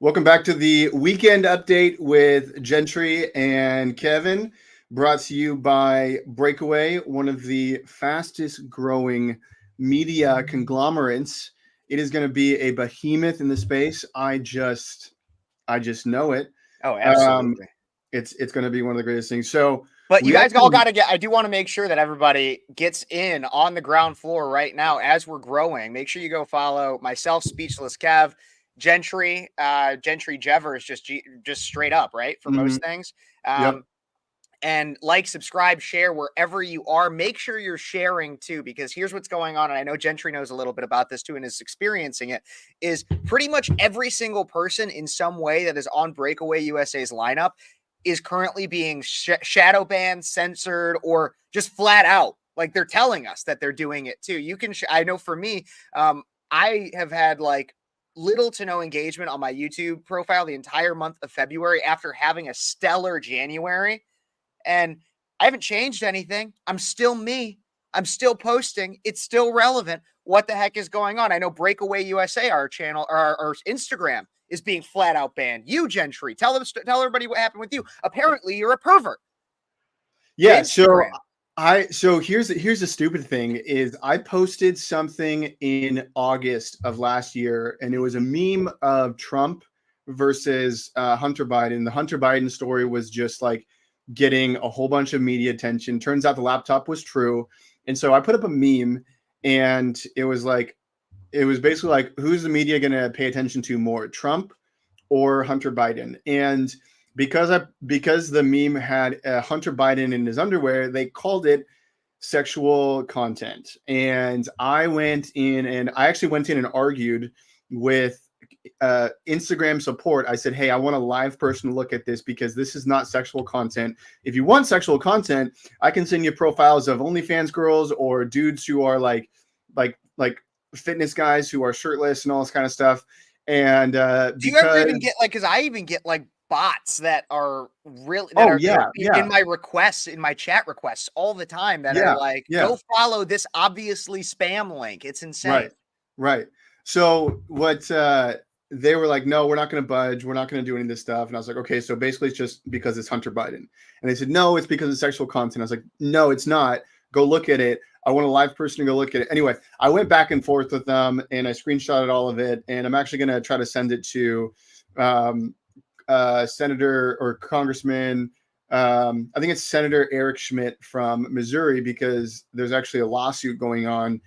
Welcome back to the weekend update with Gentry and Kevin, brought to you by Breakaway, one of the fastest growing media conglomerates. It is going to be a behemoth in the space. I just know it. Oh, Um, absolutely. it's going to be one of the greatest things. So But you we guys all actually, got to get, I do want to make sure that everybody gets in on the ground floor right now as we're growing. Make sure you go follow myself, Speechless Kev, Gentry, Gentry Jevers, just straight up, right? For mhm, most things. yep. And like, subscribe, share wherever you are. Make sure you're sharing too, because here's what's going on. And I know Gentry knows a little bit about this too and is experiencing it. Is pretty much every single person in some way that is on Breakaway USA's lineup is currently being shadow banned, censored, or just flat out. Like, they're telling us that they're doing it too. You can, I know for me, I have had like little to no engagement on my YouTube profile the entire month of February after having a stellar January. And I haven't changed anything. I'm still me. I'm still posting. It's still relevant. What the heck is going on? I know Breakaway USA, our channel, or our Instagram, is being flat out banned. You, Gentry, tell everybody what happened with you. Apparently, you're a pervert. Yeah, so Instagram. here's the stupid thing is I posted something in August of last year, and it was a meme of Trump versus Hunter Biden. The Hunter Biden story was just like getting a whole bunch of media attention. Turns out the laptop was true, and so I put up a meme, and it was basically like, who's the media going to pay attention to more, Trump or Hunter Biden? And because the meme had Hunter Biden in his underwear, they called it sexual content. And I actually went in and argued with Instagram support. I said, hey, I want a live person to look at this because this is not sexual content. If you want sexual content, I can send you profiles of OnlyFans girls or dudes who are like fitness guys who are shirtless and all this kind of stuff. And Do you ever because even get like, because I even get like bots that are really oh that are yeah, yeah, in my requests, in my chat requests all the time that are yeah, like, yeah. go follow this obviously spam link. It's insane. Right. Right. So what they were like, no, we're not going to budge. We're not going to do any of this stuff. And I was like, okay, so basically it's just because it's Hunter Biden. And they said, no, it's because of sexual content. I was like, no, it's not. Go look at it. I want a live person to go look at it. Anyway, I went back and forth with them and I screenshotted all of it. And I'm actually going to try to send it to Senator or Congressman. I think it's Senator Eric Schmidt from Missouri, because there's actually a lawsuit going on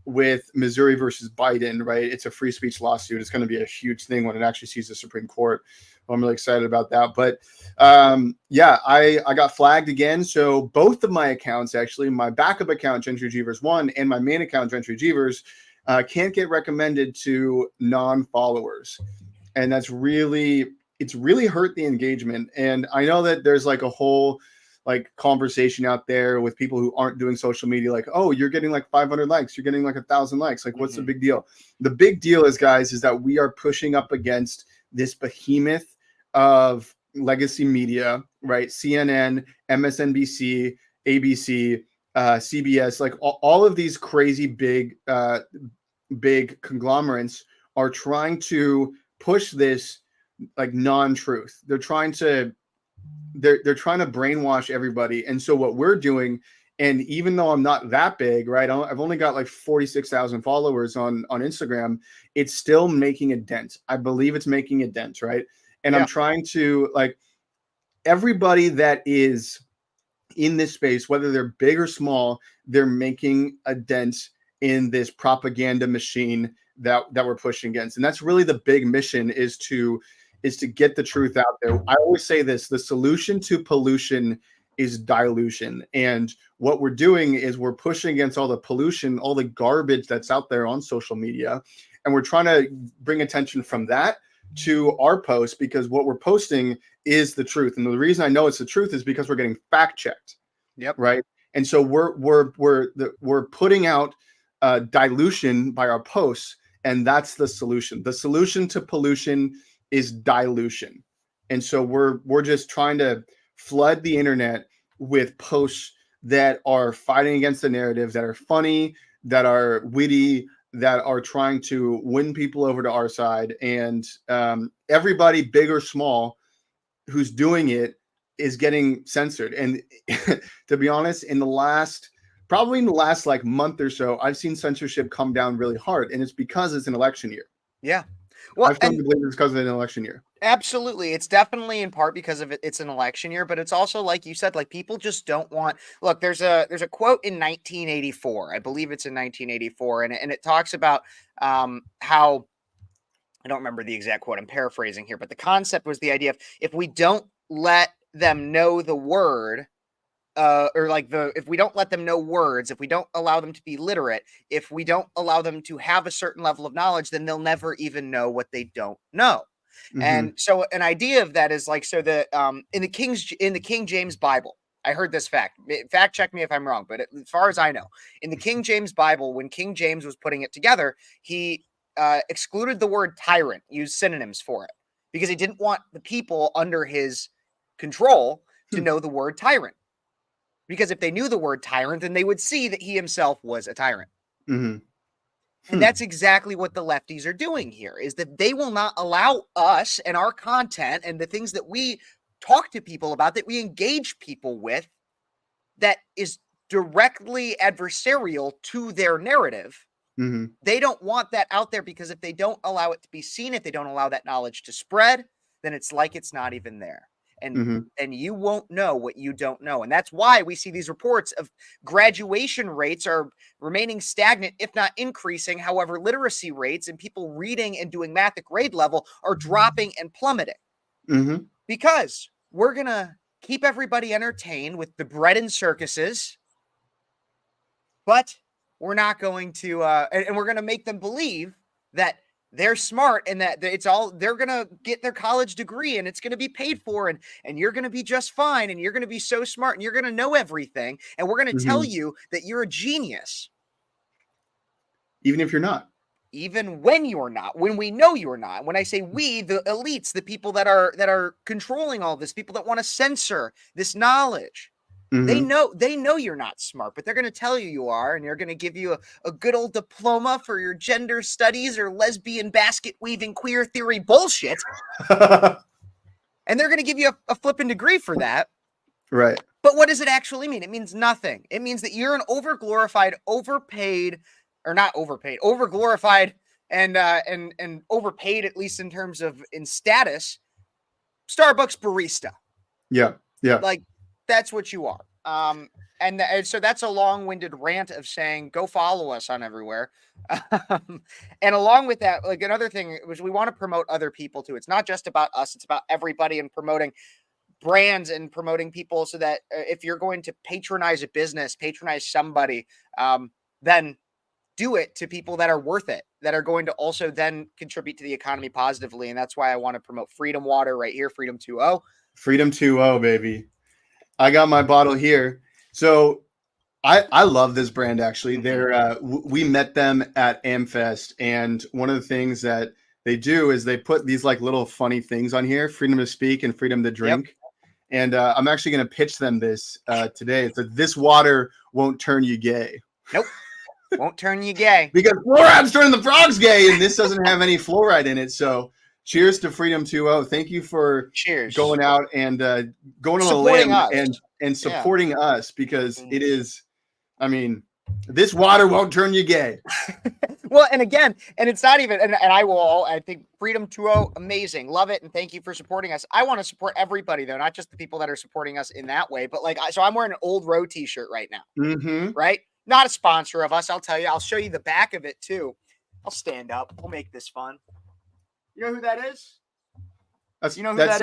with Missouri versus Biden, right? It's a free speech lawsuit. It's going to be a huge thing when it actually sees the Supreme Court. I'm really excited about that. But yeah, I got flagged again. So both of my accounts, actually, my backup account, Gentry Jeevers 1, and my main account, Gentry Jeevers, can't get recommended to non-followers. And it's really hurt the engagement. And I know that there's like a whole like conversation out there with people who aren't doing social media, like, oh, you're getting like 500 likes, you're getting like 1,000 likes, like what's the big deal? The big deal is, guys, is that we are pushing up against this behemoth of legacy media, right? CNN, MSNBC, ABC, CBS, like all of these crazy big conglomerates are trying to push this like non-truth. They're trying to brainwash everybody. And so what we're doing, and even though I'm not that big, right, I've only got like 46,000 followers on Instagram, it's still making a dent. I believe it's making a dent, right? And I'm trying to, like, everybody that is in this space, whether they're big or small, they're making a dent in this propaganda machine that we're pushing against. And that's really the big mission, is to get the truth out there. I always say this: the solution to pollution is dilution. And what we're doing is we're pushing against all the pollution, all the garbage that's out there on social media. And we're trying to bring attention from that to our post, because what we're posting is the truth. And the reason I know it's the truth is because we're getting fact checked. Yep. Right. And so we're putting out dilution by our posts, and that's the solution. The solution to pollution is dilution. And so we're just trying to flood the internet with posts that are fighting against the narrative, that are funny, that are witty, that are trying to win people over to our side, and everybody, big or small, who's doing it is getting censored. And to be honest, probably in the last like month or so, I've seen censorship come down really hard, and it's because it's an election year. Yeah. Well, I've come to believe it's because of an election year. Absolutely. It's definitely in part because of it. It's an election year, but it's also like you said, like people just don't want. Look, there's a quote in 1984. I believe it's in 1984, and it talks about how I don't remember the exact quote. I'm paraphrasing here, but the concept was the idea of if we don't let them know the word, if we don't let them know words, if we don't allow them to be literate, if we don't allow them to have a certain level of knowledge, then they'll never even know what they don't know. And so an idea of that is like, so the in the King James Bible, I heard this fact check me if I'm wrong, but as far as I know, in the King James Bible, when King James was putting it together, he excluded the word tyrant, used synonyms for it, because he didn't want the people under his control to know the word tyrant. Because if they knew the word tyrant, then they would see that he himself was a tyrant. And that's exactly what the lefties are doing here, is that they will not allow us and our content and the things that we talk to people about, that we engage people with, that is directly adversarial to their narrative. They don't want that out there, because if they don't allow it to be seen, if they don't allow that knowledge to spread, then it's like it's not even there. And you won't know what you don't know. And that's why we see these reports of graduation rates are remaining stagnant, if not increasing. However, literacy rates and people reading and doing math at grade level are dropping and plummeting. Because we're going to keep everybody entertained with the bread and circuses, but we're not going to, and we're going to make them believe that they're smart and that they're going to get their college degree and it's going to be paid for, and you're going to be just fine, and you're going to be so smart and you're going to know everything. And we're going to tell you that you're a genius. Even if you're not. Even when you're not, when we know you're not. When I say we, the elites, the people that are controlling all this, people that want to censor this knowledge, they know you're not smart, but they're going to tell you are, and they're going to give you a good old diploma for your gender studies or lesbian basket weaving queer theory bullshit. And they're going to give you a flipping degree for that. Right. But what does it actually mean? It means nothing. It means that you're an overglorified, overpaid, or not overpaid, overglorified and overpaid, at least in terms of in status, Starbucks barista. Yeah. Yeah. Like, that's what you are. And so that's a long-winded rant of saying, go follow us on everywhere. And along with that, like another thing was we want to promote other people too. It's not just about us. It's about everybody, and promoting brands and promoting people, so that if you're going to patronize a business, patronize somebody, then do it to people that are worth it, that are going to also then contribute to the economy positively. And that's why I want to promote Freedom Water right here. Freedom 2.0. Freedom 2.0, baby. I got my bottle here. So I love this brand, actually. They're we met them at AmFest, and one of the things that they do is they put these like little funny things on here: freedom to speak and freedom to drink. Yep. And I'm actually going to pitch them this today. It's like, this water won't turn you gay. Nope. Won't turn you gay. Because fluoride's turning the frogs gay, and this doesn't have any fluoride in it. So cheers to Freedom 2.0. Thank you for going out and going on supporting a limb and supporting us, because it is, I mean, this water won't turn you gay. Well, and again, and it's not even, and I think Freedom 2.0, amazing. Love it. And thank you for supporting us. I want to support everybody, though, not just the people that are supporting us in that way, but like, so I'm wearing an Old Row t-shirt right now. Right? Not a sponsor of us. I'll tell you. I'll show you the back of it too. I'll stand up. We'll make this fun. You know who that is? You know who that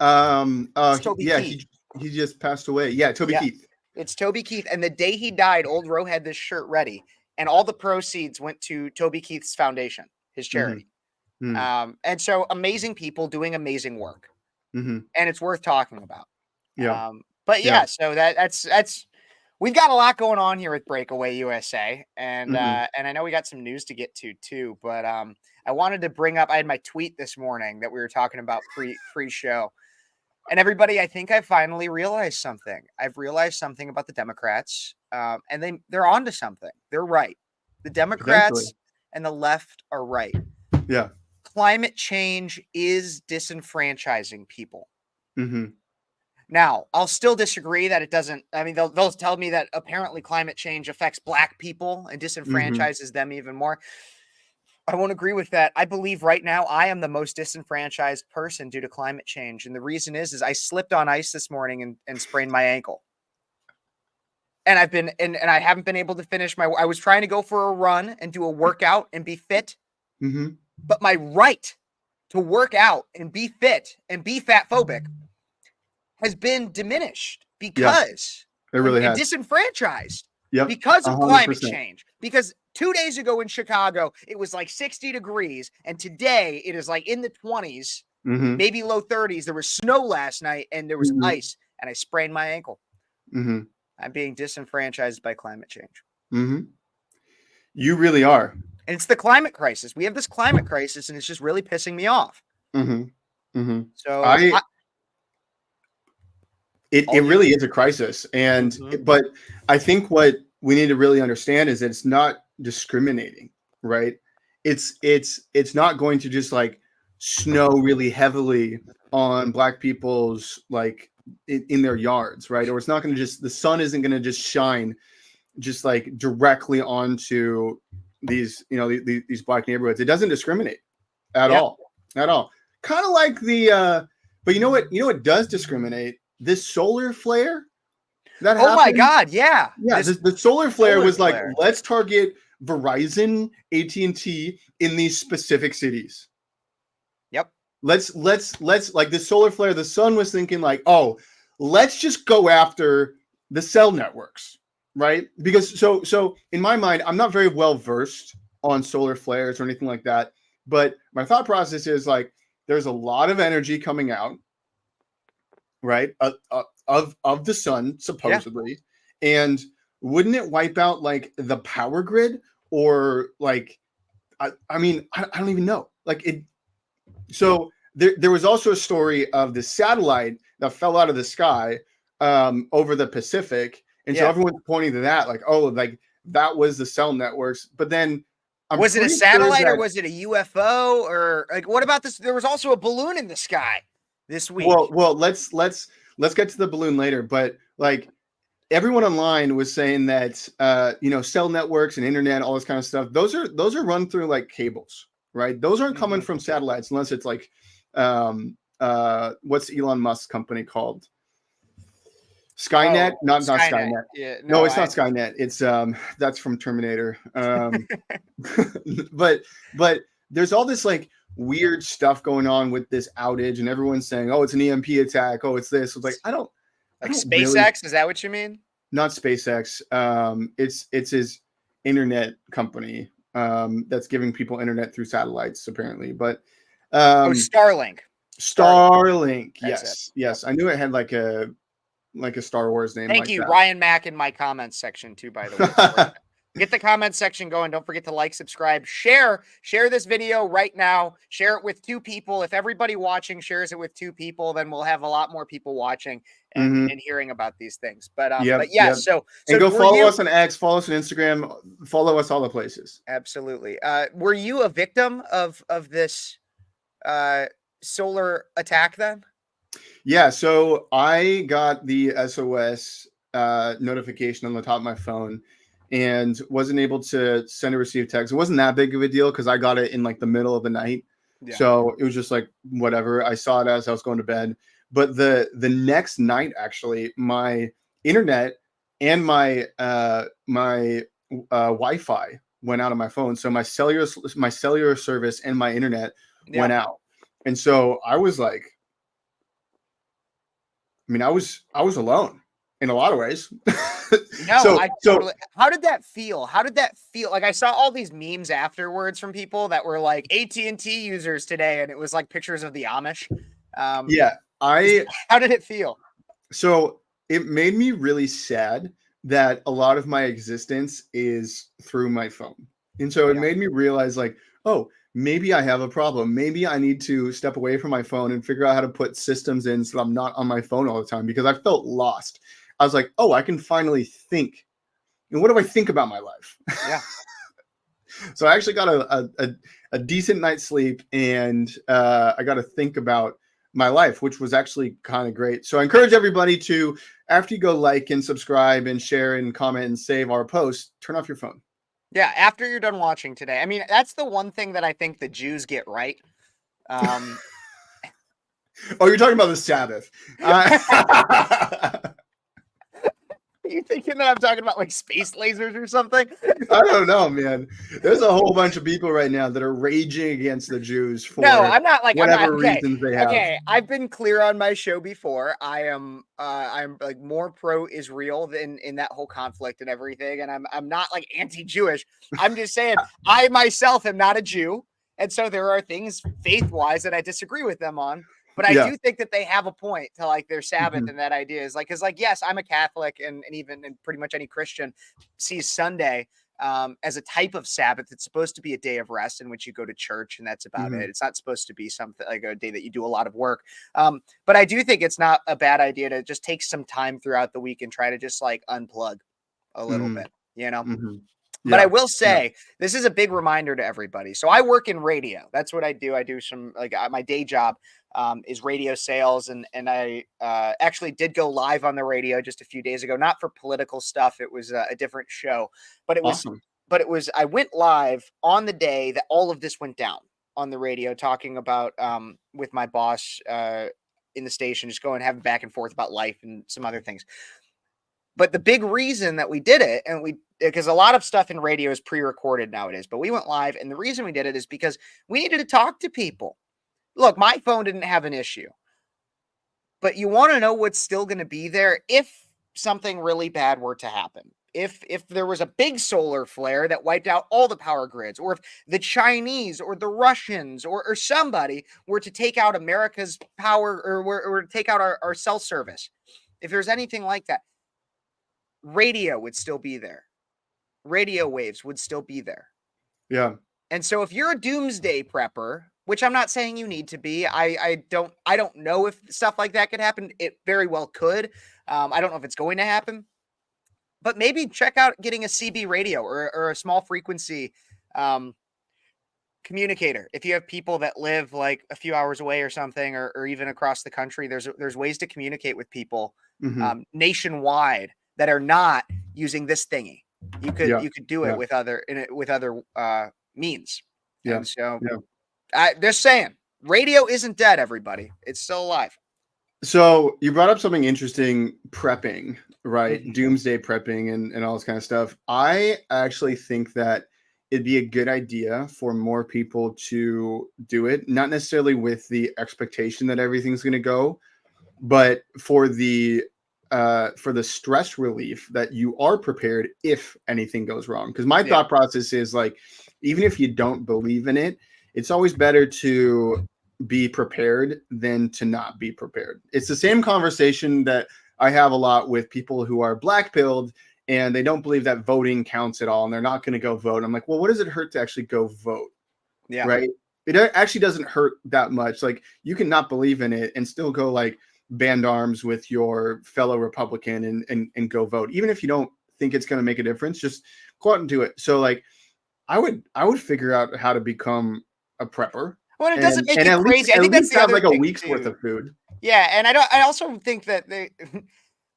is? Toby Keith. He just passed away. Yeah, Toby Keith. It's Toby Keith. And the day he died, Old Row had this shirt ready, and all the proceeds went to Toby Keith's foundation, his charity. And so amazing people doing amazing work, and it's worth talking about. Yeah. So that's. We've got a lot going on here with Breakaway USA, and I know we got some news to get to too. But I wanted to bring up. I had my tweet this morning that we were talking about pre-show, and everybody, I think I finally realized something. I've realized something about the Democrats, and they're onto something. They're right. The Democrats Eventually. and the left are right. Yeah. Climate change is disenfranchising people. Mm-hmm. Now, I'll still disagree that it doesn't. I mean, they'll tell me that apparently climate change affects Black people and Mm-hmm. disenfranchises them even more. I won't agree with that. I believe right now I am the most disenfranchised person due to climate change. And the reason is I slipped on ice this morning and sprained my ankle. And I've been and I haven't been able to finish I was trying to go for a run and do a workout and be fit, Mm-hmm. but my right to work out and be fit and be fat phobic has been diminished Yeah, because it really and has. disenfranchised Yep. because of climate 100%. change. Because 2 days ago in Chicago, it was like 60 degrees, and today it is like in the 20s, Mm-hmm. maybe low 30s. There was snow last night and there was Mm-hmm. ice, and I sprained my ankle. Mm-hmm. I'm being disenfranchised by climate change. Mm-hmm. You really are. And it's the climate crisis. We have this climate crisis, and it's just really pissing me off. Mm-hmm. Mm-hmm. So It really is a crisis, but I think what we need to really understand is that it's not discriminating, right? It's not going to just like snow really heavily on Black people's like in their yards, right? Or it's not going to just the sun isn't going to just shine just like directly onto these these Black neighborhoods. It doesn't discriminate at all, at all. Kind of like the but you know what does discriminate? This solar flare that happened. Oh my God, yeah. Yeah, the solar flare was like, let's target Verizon, AT&T in these specific cities. Yep. Let's like the solar flare, the sun was thinking like, oh, let's just go after the cell networks, right? Because so in my mind, I'm not very well versed on solar flares or anything like that, but my thought process is like, there's a lot of energy coming out, right, of the sun supposedly, and wouldn't it wipe out like the power grid or like I mean I don't even know like it. So there was also a story of the satellite that fell out of the sky over the Pacific, and so everyone's pointing to that like, oh, like that was the cell networks, but then was it a satellite or was it a UFO or like what about this? There was also a balloon in the sky this week. Well, let's get to the balloon later, but like everyone online was saying that cell networks and internet, all this kind of stuff, those are run through like cables, right? Those aren't coming from satellites unless it's like what's Elon Musk's company called? Skynet? Not Skynet. Yeah, no, it's not Skynet. It's that's from Terminator. But there's all this like weird stuff going on with this outage, and everyone's saying, "Oh, it's an EMP attack. Oh, it's this." It's like I don't SpaceX. Really, is that what you mean? Not SpaceX. It's his internet company that's giving people internet through satellites, apparently. But Starlink. Starlink. Yes. I knew it had like a Star Wars name. Thank you, Ryan Mack, in my comments section too. By the way. Get the comment section going. Don't forget to like, subscribe, share this video right now. Share it with 2 people. If everybody watching shares it with 2 people, then we'll have a lot more people watching and hearing about these things. But so go follow us on X, follow us on Instagram, follow us all the places. Absolutely. Were you a victim of this solar attack then? Yeah, so I got the SOS notification on the top of my phone and wasn't able to send or receive text. It wasn't that big of a deal because I got it in like the middle of the night. Yeah. So it was just like whatever. I saw it as I was going to bed. But the next night, actually, my internet and my Wi-Fi went out on my phone. So my cellular service and my internet went out. And so I was like, I mean, I was alone in a lot of ways. No, totally. How did that feel? Like I saw all these memes afterwards from people that were like AT&T users today, and it was like pictures of the Amish. How did it feel? So it made me really sad that a lot of my existence is through my phone. And so it made me realize like, oh, maybe I have a problem. Maybe I need to step away from my phone and figure out how to put systems in so that I'm not on my phone all the time, because I felt lost. I was like, oh, I can finally think. And what do I think about my life? Yeah. So I actually got a decent night's sleep, and I got to think about my life, which was actually kind of great. So I encourage everybody to, after you go like and subscribe and share and comment and save our post, turn off your phone. Yeah, after you're done watching today. I mean, that's the one thing that I think the Jews get right. Oh, you're talking about the Sabbath. Are you thinking that I'm talking about like space lasers or something? I don't know, man. There's a whole bunch of people right now that are raging against the Jews for No, I'm not like whatever okay. reasons they have. Okay, I've been clear on my show before. I'm like more pro-Israel than in that whole conflict and everything, and I'm not like anti-Jewish. I'm just saying I myself am not a Jew, and so there are things faith-wise that I disagree with them on. But I do think that they have a point to like their Sabbath, and that idea is like, because like, yes, I'm a Catholic, and even and pretty much any Christian sees Sunday as a type of Sabbath. It's supposed to be a day of rest in which you go to church, and that's about it. It's not supposed to be something like a day that you do a lot of work. But I do think it's not a bad idea to just take some time throughout the week and try to just like unplug a little bit, you know? But I will say, this is a big reminder to everybody. So I work in radio. That's what I do. I do some like my day job is radio sales. And I actually did go live on the radio just a few days ago, not for political stuff. It was a different show, but it was, Awesome. I went live on the day that all of this went down on the radio, talking about with my boss in the station, just going having back and forth about life and some other things. But the big reason that we did it, and because a lot of stuff in radio is pre-recorded nowadays, but we went live, and the reason we did it is because we needed to talk to people. Look, my phone didn't have an issue, but you want to know what's still going to be there if something really bad were to happen. If there was a big solar flare that wiped out all the power grids, or if the Chinese or the Russians or somebody were to take out America's power, or take out our cell service, if there's anything like that, radio would still be there. Radio waves would still be there. Yeah. And so if you're a doomsday prepper, which I'm not saying you need to be, I don't know if stuff like that could happen. It very well could. I don't know if it's going to happen, but maybe check out getting a CB radio or a small frequency communicator. If you have people that live like a few hours away or something, or even across the country, there's ways to communicate with people nationwide that are not using this thingy. You could do it with other means. Yeah. And so just saying, radio isn't dead, everybody. It's still alive. So you brought up something interesting, prepping, right? Doomsday prepping and all this kind of stuff. I actually think that it'd be a good idea for more people to do it, not necessarily with the expectation that everything's going to go, but for the stress relief that you are prepared if anything goes wrong. Because my thought process is like, even if you don't believe in it, it's always better to be prepared than to not be prepared. It's the same conversation that I have a lot with people who are black-pilled and they don't believe that voting counts at all, and they're not going to go vote. I'm like, well, what does it hurt to actually go vote? Yeah. Right? It actually doesn't hurt that much. Like, you can not believe in it and still go like band arms with your fellow Republican and go vote. Even if you don't think it's going to make a difference, just go out and do it. So like, I would figure out how to become a prepper. Well, it doesn't make it crazy. I think that's the other like thing a week's too. worth of food. Yeah, and I also think that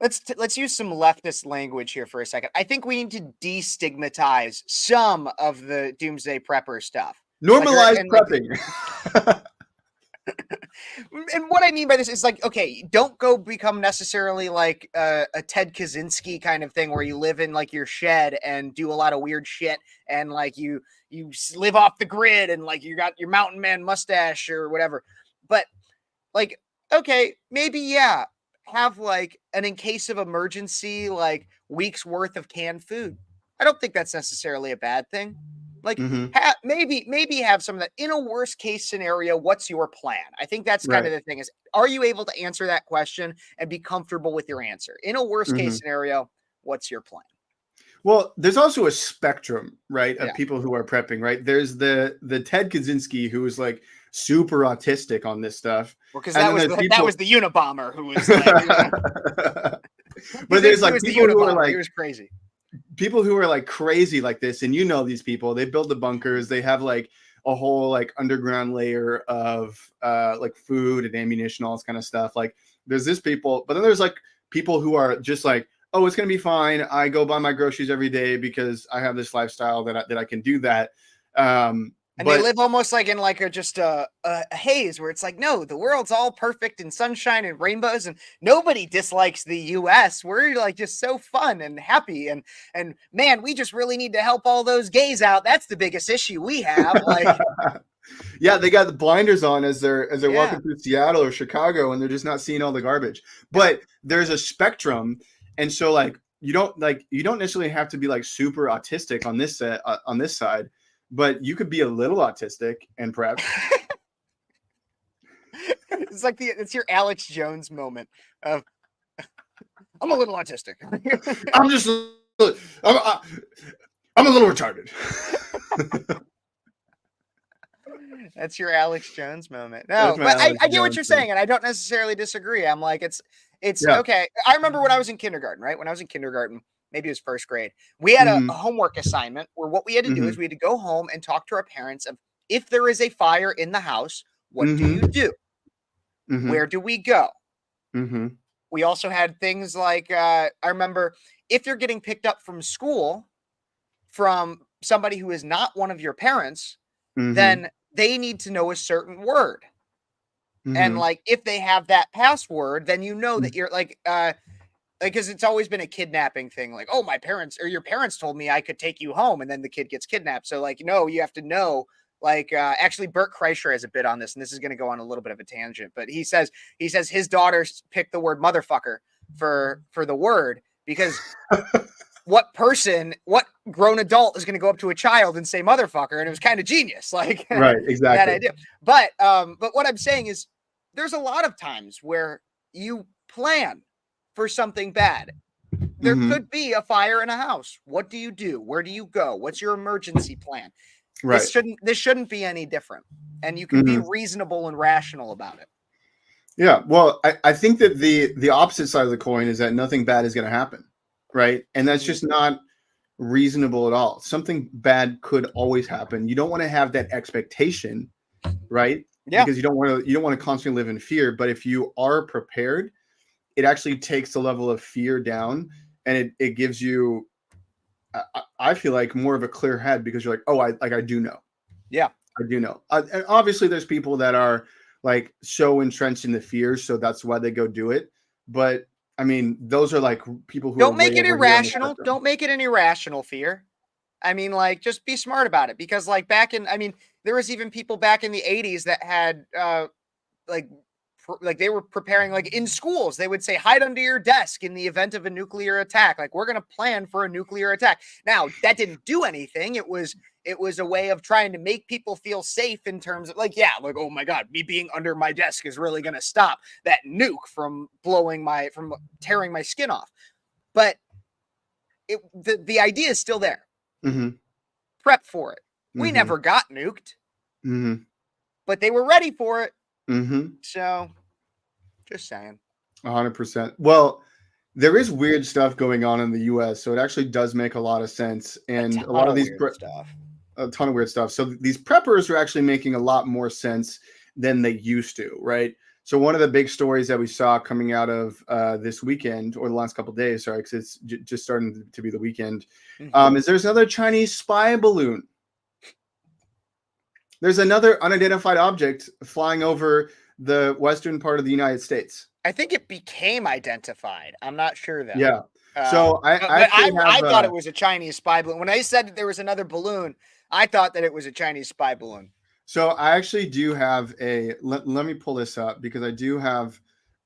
let's use some leftist language here for a second. I think we need to destigmatize some of the doomsday prepper stuff. Normalize prepping. And what I mean by this is like, okay, don't go become necessarily like a Ted Kaczynski kind of thing where you live in like your shed and do a lot of weird shit and like you live off the grid and like you got your mountain man mustache or whatever. But like, okay, maybe have like an in case of emergency, like week's worth of canned food. I don't think that's necessarily a bad thing. Like maybe have some of that. In a worst case scenario, what's your plan? I think that's kind of the thing is, are you able to answer that question and be comfortable with your answer? In a worst case scenario, what's your plan? Well, there's also a spectrum, right, of people who are prepping, right? There's the Ted Kaczynski who is like super autistic on this stuff. Well, because that was the Unabomber who was like, but there's like people who are like, he was crazy. people who are like crazy like this, and you know these people, they build the bunkers, they have like a whole like underground layer of like food and ammunition, all this kind of stuff. Like there's this people, but then there's like people who are just like, oh, it's gonna be fine. I go buy my groceries every day because I have this lifestyle that I can do that. And they live almost like in like a haze where it's like, no, the world's all perfect and sunshine and rainbows, and nobody dislikes the U.S. We're like just so fun and happy, and man, we just really need to help all those gays out. That's the biggest issue we have. Like, yeah, they got the blinders on as they're Yeah. walking through Seattle or Chicago, and they're just not seeing all the garbage. But there's a spectrum, and so like you don't necessarily have to be like super autistic on this side. But you could be a little autistic and prep. It's like it's your Alex Jones moment of I'm a little autistic. I'm just I'm a little retarded. That's your Alex Jones moment. No, but I get what you're saying, and I don't necessarily disagree. I'm like, it's okay. I remember when I was in kindergarten, right? When I was in kindergarten, maybe it was first grade, we had a homework assignment where what we had to do is we had to go home and talk to our parents of if there is a fire in the house, what do you do? Where do we go? We also had things like, I remember if you're getting picked up from school from somebody who is not one of your parents, then they need to know a certain word. And like, if they have that password, then you know that you're like, because it's always been a kidnapping thing. Like, oh, my parents or your parents told me I could take you home, and then the kid gets kidnapped. So like, no, you have to know. Like, actually, Bert Kreischer has a bit on this, and this is going to go on a little bit of a tangent. But he says his daughters picked the word motherfucker for the word because what grown adult is going to go up to a child and say motherfucker? And it was kind of genius, like right, exactly that idea. But what I'm saying is, there's a lot of times where you plan for something bad. There could be a fire in a house. What do you do? Where do you go? What's your emergency plan? Right. This shouldn't be any different. And you can be reasonable and rational about it. Yeah. Well, I think that the opposite side of the coin is that nothing bad is going to happen. Right. And that's just not reasonable at all. Something bad could always happen. You don't want to have that expectation, right? Yeah. Because you don't want to constantly live in fear. But if you are prepared, it actually takes the level of fear down, and it gives you, I feel like, more of a clear head because you're like, oh, I do know. Yeah, I do know. And obviously there's people that are like so entrenched in the fear, so that's why they go do it. But I mean, those are like people who don't make it irrational. Don't make it an irrational fear. I mean, like, just be smart about it because, like, there was even people back in the 80s that had, like they were preparing, like in schools, they would say, hide under your desk in the event of a nuclear attack. Like, we're going to plan for a nuclear attack. Now, that didn't do anything. It was a way of trying to make people feel safe in terms of like, oh my God, me being under my desk is really going to stop that nuke from tearing my skin off. But the idea is still there. Prep for it. We never got nuked, but they were ready for it. So, just saying. 100%. Well, there is weird stuff going on in the U.S., so it actually does make a lot of sense, and a lot of these stuff. A ton of weird stuff. So these preppers are actually making a lot more sense than they used to, right? So one of the big stories that we saw coming out of this weekend, or the last couple of days, sorry, because it's just starting to be the weekend, is there's another Chinese spy balloon. There's another unidentified object flying over the western part of the United States. I think it became identified. I'm not sure though. Yeah. So I thought it was a Chinese spy balloon. When I said that there was another balloon, I thought that it was a Chinese spy balloon. So I actually do have let me pull this up because I do have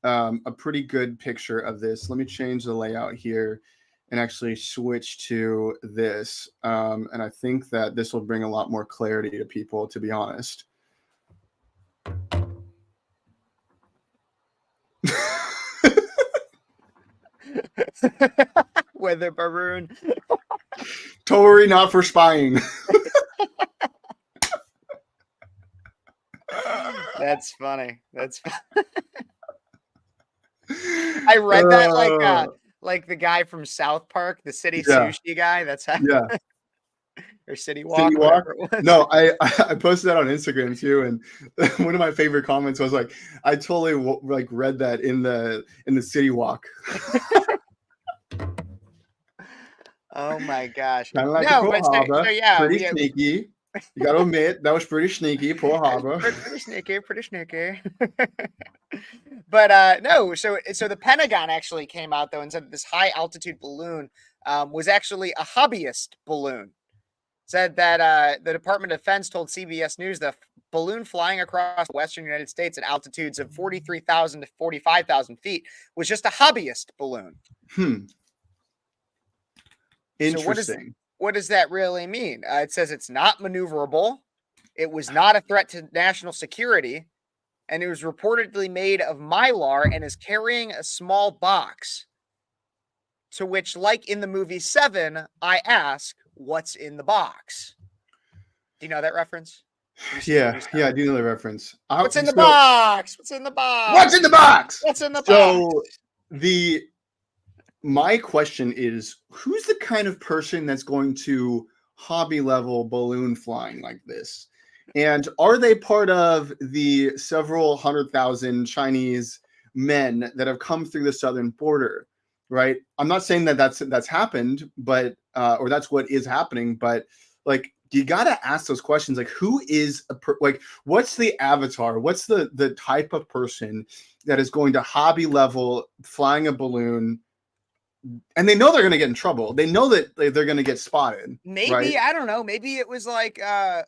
a pretty good picture of this. Let me change the layout here and actually switch to this. And I think that this will bring a lot more clarity to people, to be honest. Weather balloon. Totally not for spying. That's funny. That's funny. I read that like the guy from South Park, the city Yeah, sushi guy. That's how, yeah. or City City Walk, Walk. whatever it was. No, I posted that on Instagram too, and one of my favorite comments was like, I totally like read that in the City Walk. Oh my gosh. Kind of like a No, Pearl but so Harbor, yeah, pretty we sneaky. You got to admit that was pretty sneaky, Pearl Harbor. pretty sneaky, pretty sneaky. But no, so the Pentagon actually came out though and said that this high altitude balloon was actually a hobbyist balloon. Said that the Department of Defense told CBS News the balloon flying across the western United States at altitudes of 43,000 to 45,000 feet was just a hobbyist balloon. So Interesting. what does that really mean? It says it's not maneuverable. It was not a threat to national security, and it was reportedly made of mylar and is carrying a small box. To which, like in the movie Seven, I ask, "What's in the box?" Do you know that reference? Yeah, I do know the reference. What's in the box? What's in the box? What's in the box? What's in the box? So my question is, who's the kind of person that's going to hobby level balloon flying like this? And are they part of the several 100,000 Chinese men that have come through the southern border? Right. I'm not saying that that's happened, but or that's what is happening, but like you got to ask those questions. Like, who is like, what's the avatar? What's the type of person that is going to hobby level flying a balloon? And they know they're going to get in trouble. They know that they're going to get spotted. Maybe, right? I don't know. Maybe it was like a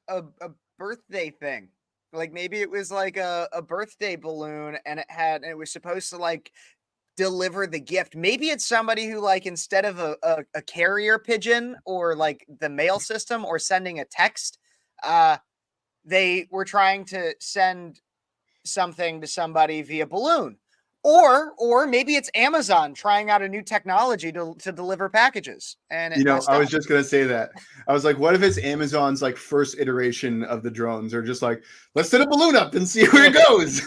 birthday thing. Like maybe it was like a birthday balloon and it was supposed to like deliver the gift. Maybe it's somebody who like instead of a carrier pigeon or like the mail system or sending a text, they were trying to send something to somebody via balloon. Or maybe it's Amazon trying out a new technology to deliver packages. And it I was just gonna say that. I was like, what if it's Amazon's like first iteration of the drones? They're just like, let's set a balloon up and see where it goes.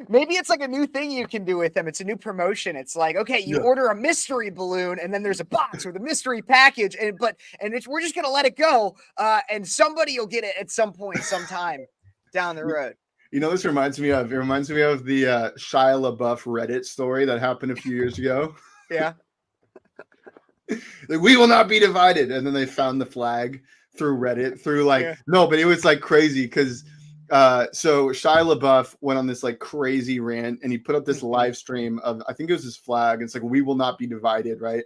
Maybe it's like a new thing you can do with them. It's a new promotion. It's like, okay, you order a mystery balloon and then there's a box with a mystery package, and we're just gonna let it go, and somebody will get it at some point, sometime down the road. This reminds me of the Shia LaBeouf Reddit story that happened a few years ago. Yeah. Like, we will not be divided. And then they found the flag through Reddit no, but it was like crazy because so Shia LaBeouf went on this like crazy rant and he put up this live stream of, I think it was his flag. It's like, we will not be divided. Right.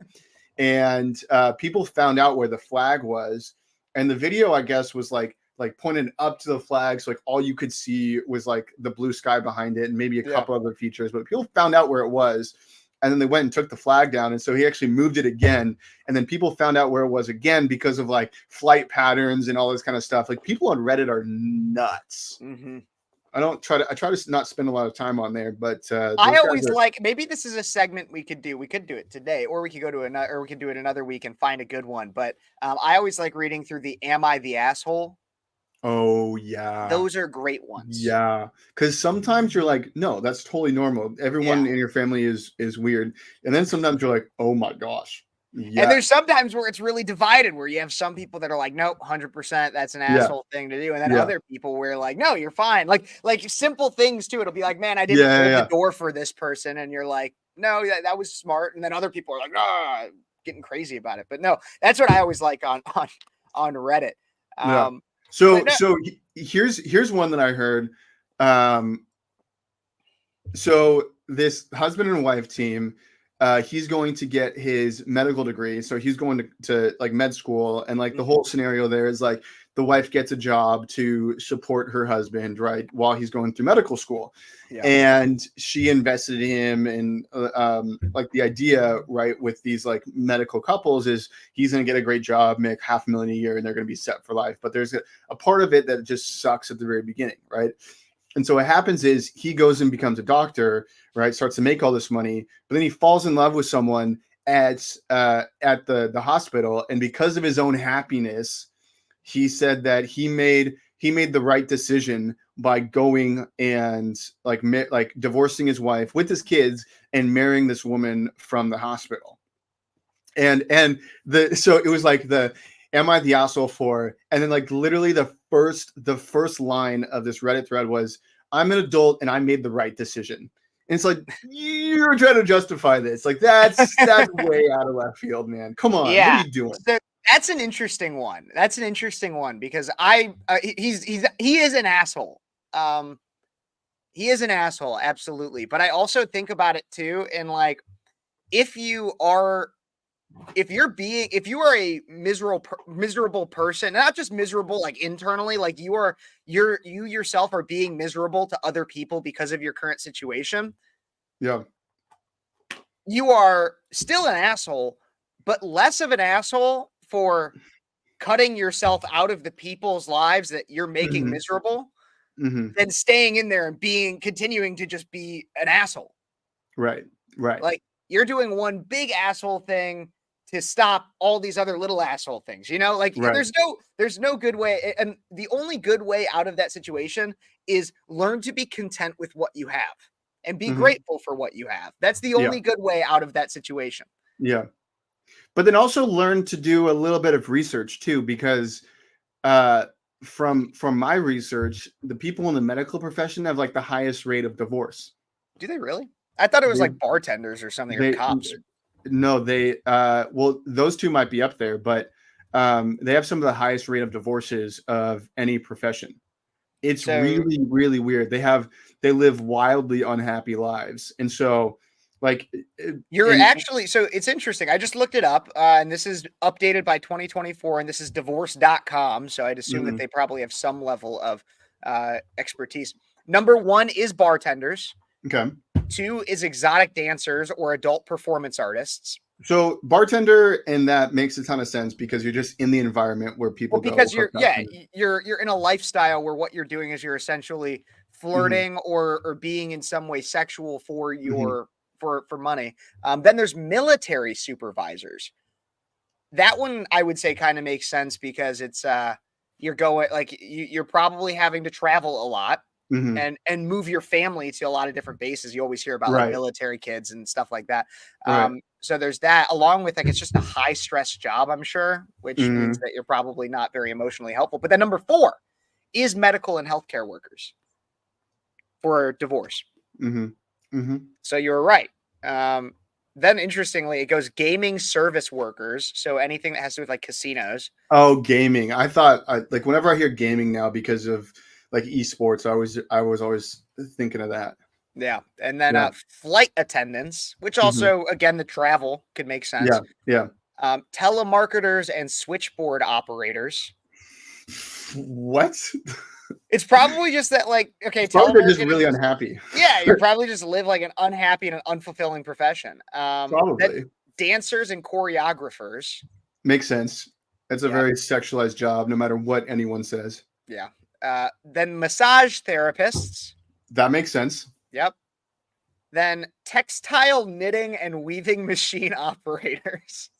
And people found out where the flag was. And the video, I guess, was like pointed up to the flag. So like all you could see was like the blue sky behind it and maybe a couple other features, but people found out where it was. And then they went and took the flag down. And so he actually moved it again. And then people found out where it was again because of like flight patterns and all this kind of stuff. Like people on Reddit are nuts. Mm-hmm. I try to not spend a lot of time on there, but I always maybe this is a segment we could do. We could do it today, or we could do it another week and find a good one. But I always like reading through the "Am I the Asshole?" Oh yeah, those are great ones. Yeah, because sometimes you're like, no, that's totally normal. Everyone in your family is weird, and then sometimes you're like, oh my gosh. Yeah. And there's sometimes where it's really divided, where you have some people that are like, nope, 100%, that's an asshole thing to do, and then other people where like, no, you're fine. Like simple things too. It'll be like, man, I didn't hold the door for this person, and you're like, no, that was smart. And then other people are like, ah, getting crazy about it. But no, that's what I always like on Reddit. So here's one that I heard. So this husband and wife team, he's going to get his medical degree. So he's going to like med school, and like the whole scenario there is like the wife gets a job to support her husband, right, while he's going through medical school. Yeah. And she invested in him, and like the idea, right, with these like medical couples is he's going to get a great job, make $500,000 a year, and they're going to be set for life. But there's a part of it that just sucks at the very beginning, right? And so what happens is he goes and becomes a doctor, right? Starts to make all this money, but then he falls in love with someone at the hospital, and because of his own happiness, he said that he made the right decision by going and like divorcing his wife with his kids and marrying this woman from the hospital. And so it was like am I the asshole for? And then like literally the first line of this Reddit thread was, I'm an adult and I made the right decision. And it's like, you're trying to justify this. Like that's way out of left field, man. Come on. What are you doing? So that's an interesting one. That's an interesting one because he is an asshole. He is an asshole, absolutely. But I also think about it too. And like, if you are a miserable person, not just miserable like internally, like you yourself are being miserable to other people because of your current situation. Yeah. You are still an asshole, but less of an asshole for cutting yourself out of the people's lives that you're making miserable than staying in there and continuing to just be an asshole. Right. Like you're doing one big asshole thing to stop all these other little asshole things, like there's no good way. And the only good way out of that situation is learn to be content with what you have and be grateful for what you have. That's the only good way out of that situation. Yeah. But then also learn to do a little bit of research too, because from my research, the people in the medical profession have like the highest rate of divorce. Do they really? I thought it was like bartenders or something, or cops. No, well, those two might be up there, but they have some of the highest rate of divorces of any profession. It's really, really weird. They live wildly unhappy lives. And so like so it's interesting. I just looked it up and this is updated by 2024 and this is divorce.com. So I'd assume that they probably have some level of expertise. Number 1 is bartenders. Okay. 2 is exotic dancers or adult performance artists. So bartender, and that makes a ton of sense because you're just in the environment where people go. Because you're in a lifestyle where what you're doing is you're essentially flirting or being in some way sexual for your for money. Then there's military supervisors. That one I would say kind of makes sense because it's you're going like you're probably having to travel a lot. And move your family to a lot of different bases. You always hear about like military kids and stuff like that. So there's that, along with like it's just a high stress job, I'm sure, which means that you're probably not very emotionally helpful. But then number 4 is medical and healthcare workers for divorce. So you're right. Then interestingly, it goes gaming service workers. So anything that has to do with like casinos. Oh, gaming. I thought like whenever I hear gaming now because of like esports, I was always thinking of that. Yeah. And then flight attendants, which also, again, the travel could make sense. Yeah. Telemarketers and switchboard operators. What? It's probably just that, like, okay, they're just really unhappy. Yeah, you probably just live like an unhappy and an unfulfilling profession. Probably. Dancers and choreographers. Makes sense. It's a very sexualized job, no matter what anyone says. Yeah. Then massage therapists. That makes sense. Yep. Then textile knitting and weaving machine operators.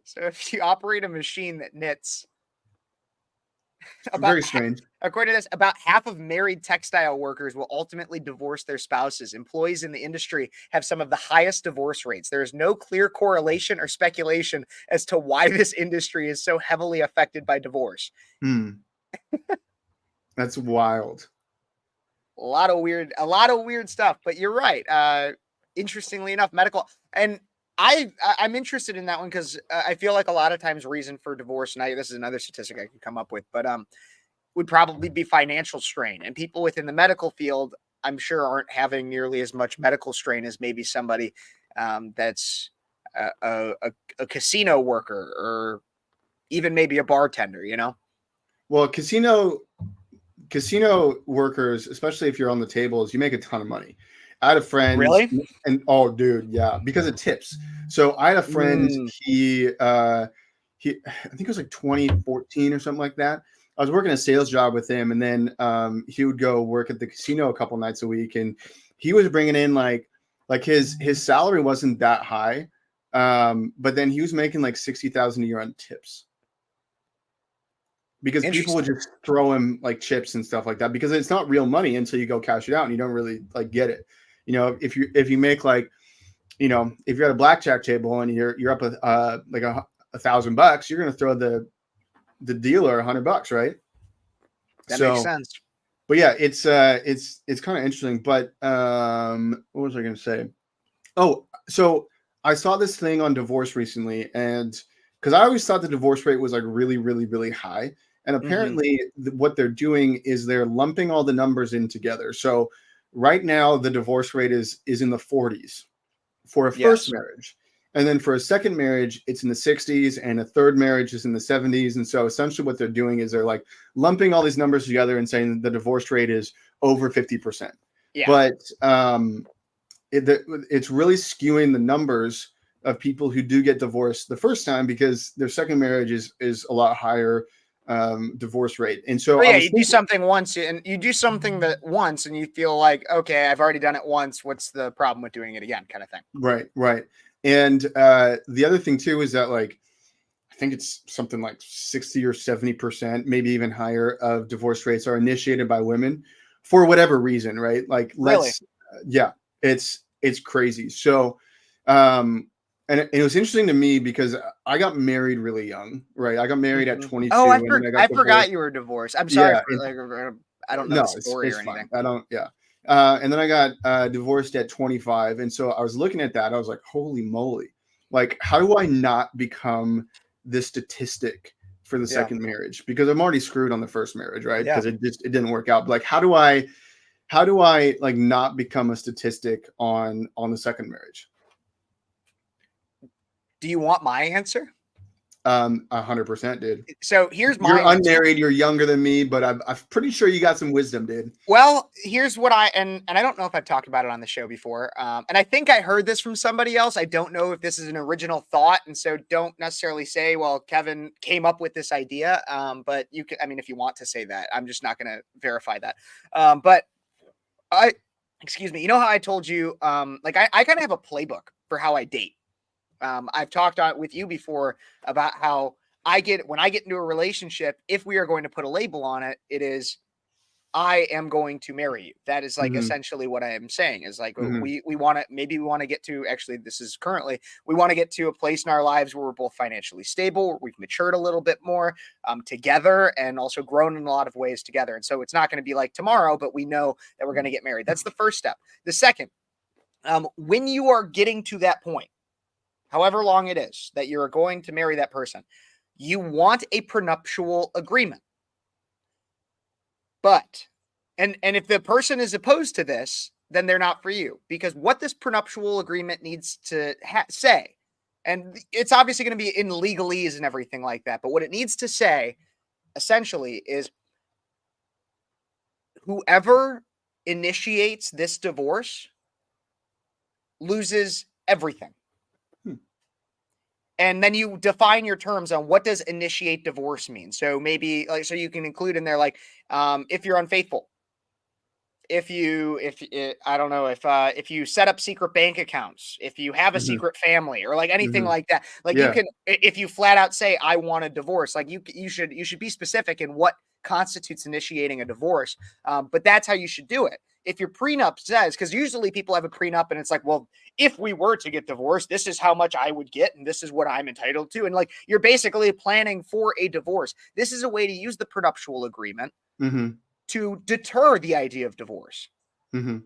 So if you operate a machine that knits, very strange. According to this, about half of married textile workers will ultimately divorce their spouses. Employees in the industry have some of the highest divorce rates. There is no clear correlation or speculation as to why this industry is so heavily affected by divorce. That's wild. A lot of weird stuff, but you're right. Interestingly enough, medical, and I'm interested in that one because I feel like a lot of times reason for divorce, and this is another statistic I can come up with, but would probably be financial strain. And people within the medical field, I'm sure, aren't having nearly as much medical strain as maybe somebody that's a casino worker or even maybe a bartender, Well, casino workers, especially if you're on the tables, you make a ton of money. I had a friend, really, and oh, dude, yeah, because of tips. So I had a friend. He, I think it was like 2014 or something like that. I was working a sales job with him, and then he would go work at the casino a couple nights a week, and he was bringing in like his salary wasn't that high, but then he was making like $60,000 a year on tips. because people would just throw him like chips and stuff like that, because it's not real money until you go cash it out and you don't really like get it. You know, if you make like, you know, if you're at a blackjack table and you're up like $1,000, you're going to throw the dealer $100, right? That makes sense. But yeah, it's kind of interesting. But what was I going to say? Oh, so I saw this thing on divorce recently, and because I always thought the divorce rate was like really, really, really high. And apparently what they're doing is they're lumping all the numbers in together. So right now the divorce rate is in the 40s for a first marriage. And then for a second marriage, it's in the 60s, and a third marriage is in the 70s. And so essentially what they're doing is they're like lumping all these numbers together and saying the divorce rate is over 50%. Yeah. But it's really skewing the numbers of people who do get divorced the first time, because their second marriage is a lot higher divorce rate. And so you do something once, and you do something once and you feel like, okay, I've already done it once, what's the problem with doing it again, kind of thing. Right. And the other thing too is that, like, I think it's something like 60 or 70%, maybe even higher, of divorce rates are initiated by women for whatever reason, right? Like, it's crazy. So and it was interesting to me because I got married really young, right? I got married at 22. Oh, I forgot you were divorced. I'm sorry I don't know the story or anything. I don't. Yeah. And then I got divorced at 25. And so I was looking at that. I was like, holy moly. Like, how do I not become this statistic for the second marriage? Because I'm already screwed on the first marriage, right? Because it didn't work out. But like, how do I like not become a statistic on the second marriage? Do you want my answer? 100%, dude. So here's my You're unmarried, you're younger than me, but I'm pretty sure you got some wisdom, dude. Well, here's what and I don't know if I've talked about it on the show before. And I think I heard this from somebody else. I don't know if this is an original thought, and so don't necessarily say, well, Kevin came up with this idea. But you can, I mean, if you want to say that, I'm just not going to verify that. But excuse me, you know how I told you, like I kind of have a playbook for how I date. I've talked with you before about how when I get into a relationship, if we are going to put a label on it, it is, I am going to marry you. That is like essentially what I am saying is like, we want to get to, actually, this is currently, we want to get to a place in our lives where we're both financially stable, we've matured a little bit more together, and also grown in a lot of ways together. And so it's not going to be like tomorrow, but we know that we're going to get married. That's the first step. The second, when you are getting to that point, however long it is that you're going to marry that person, you want a prenuptial agreement. But, and if the person is opposed to this, then they're not for you, because what this prenuptial agreement needs to say, and it's obviously going to be in legalese and everything like that, but what it needs to say essentially is, whoever initiates this divorce loses everything. And then you define your terms on what does initiate divorce mean. So maybe like, so you can include in there, like, if you're unfaithful, if you set up secret bank accounts, if you have a secret family, or like anything like that, like you can, if you flat out say, I want a divorce, like you should be specific in what constitutes initiating a divorce. But that's how you should do it. If your prenup says, because usually people have a prenup and it's like, well, if we were to get divorced, this is how much I would get, and this is what I'm entitled to. And like, you're basically planning for a divorce. This is a way to use the prenuptial agreement to deter the idea of divorce. And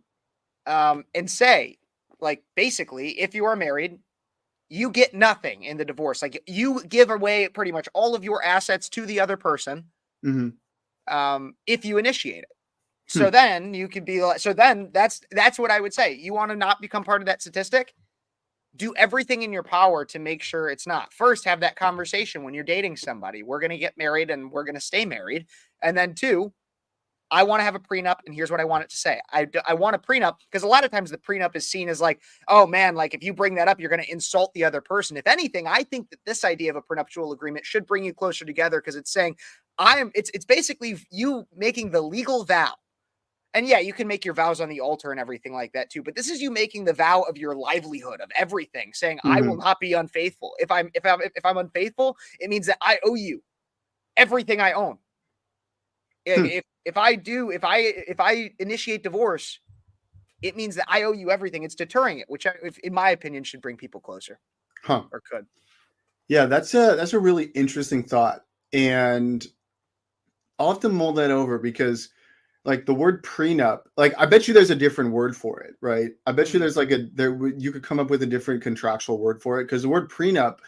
say, like, basically, if you are married, you get nothing in the divorce. Like, you give away pretty much all of your assets to the other person if you initiate it. So then you could be like, so then that's what I would say. You want to not become part of that statistic? Do everything in your power to make sure it's not. First, have that conversation when you're dating somebody. We're going to get married and we're going to stay married. And then two, I want to have a prenup, and here's what I want it to say. I want a prenup, because a lot of times the prenup is seen as like, oh man, like if you bring that up, you're going to insult the other person. If anything, I think that this idea of a prenuptial agreement should bring you closer together, because it's saying, it's basically you making the legal vow. And yeah, you can make your vows on the altar and everything like that too. But this is you making the vow of your livelihood, of everything, saying, I will not be unfaithful. If I'm unfaithful, it means that I owe you everything I own. Hmm. If I initiate divorce, it means that I owe you everything. It's deterring it, which in my opinion should bring people closer, Huh. or could. Yeah, that's a really interesting thought, and I'll have to mull that over because like the word prenup, like I bet you there's a different word for it, right? I bet you there's like you could come up with a different contractual word for it because the word prenup,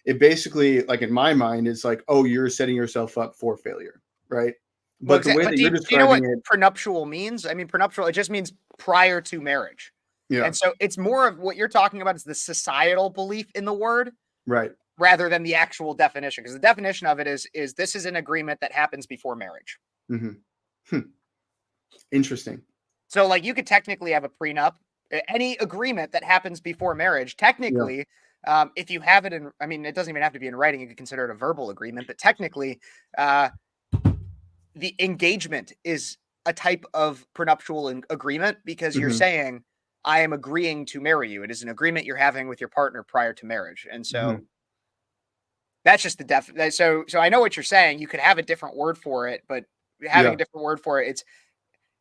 it basically, like in my mind, is like, oh, you're setting yourself up for failure, right? Well, But the way but that do you're do you know what describing it, prenuptial means? I mean, prenuptial, it just means prior to marriage. yeah, And so it's more of what you're talking about is the societal belief in the word right. rather than the actual definition. Because the definition of it is this is an agreement that happens before marriage. Hmm. Hmm. Interesting. So like you could technically have a prenup, any agreement that happens before marriage, Yeah. technically, if you have it in, I mean, it doesn't even have to be in writing. You could consider it a verbal agreement, but technically, uh, the engagement is a type of prenuptial agreement because you're Hmm. saying, I am agreeing to marry you. It is an agreement you're having with your partner prior to marriage. And so Hmm. that's just the so I know what you're saying. You could have a different word for it, but having Yeah. a different word for it, it's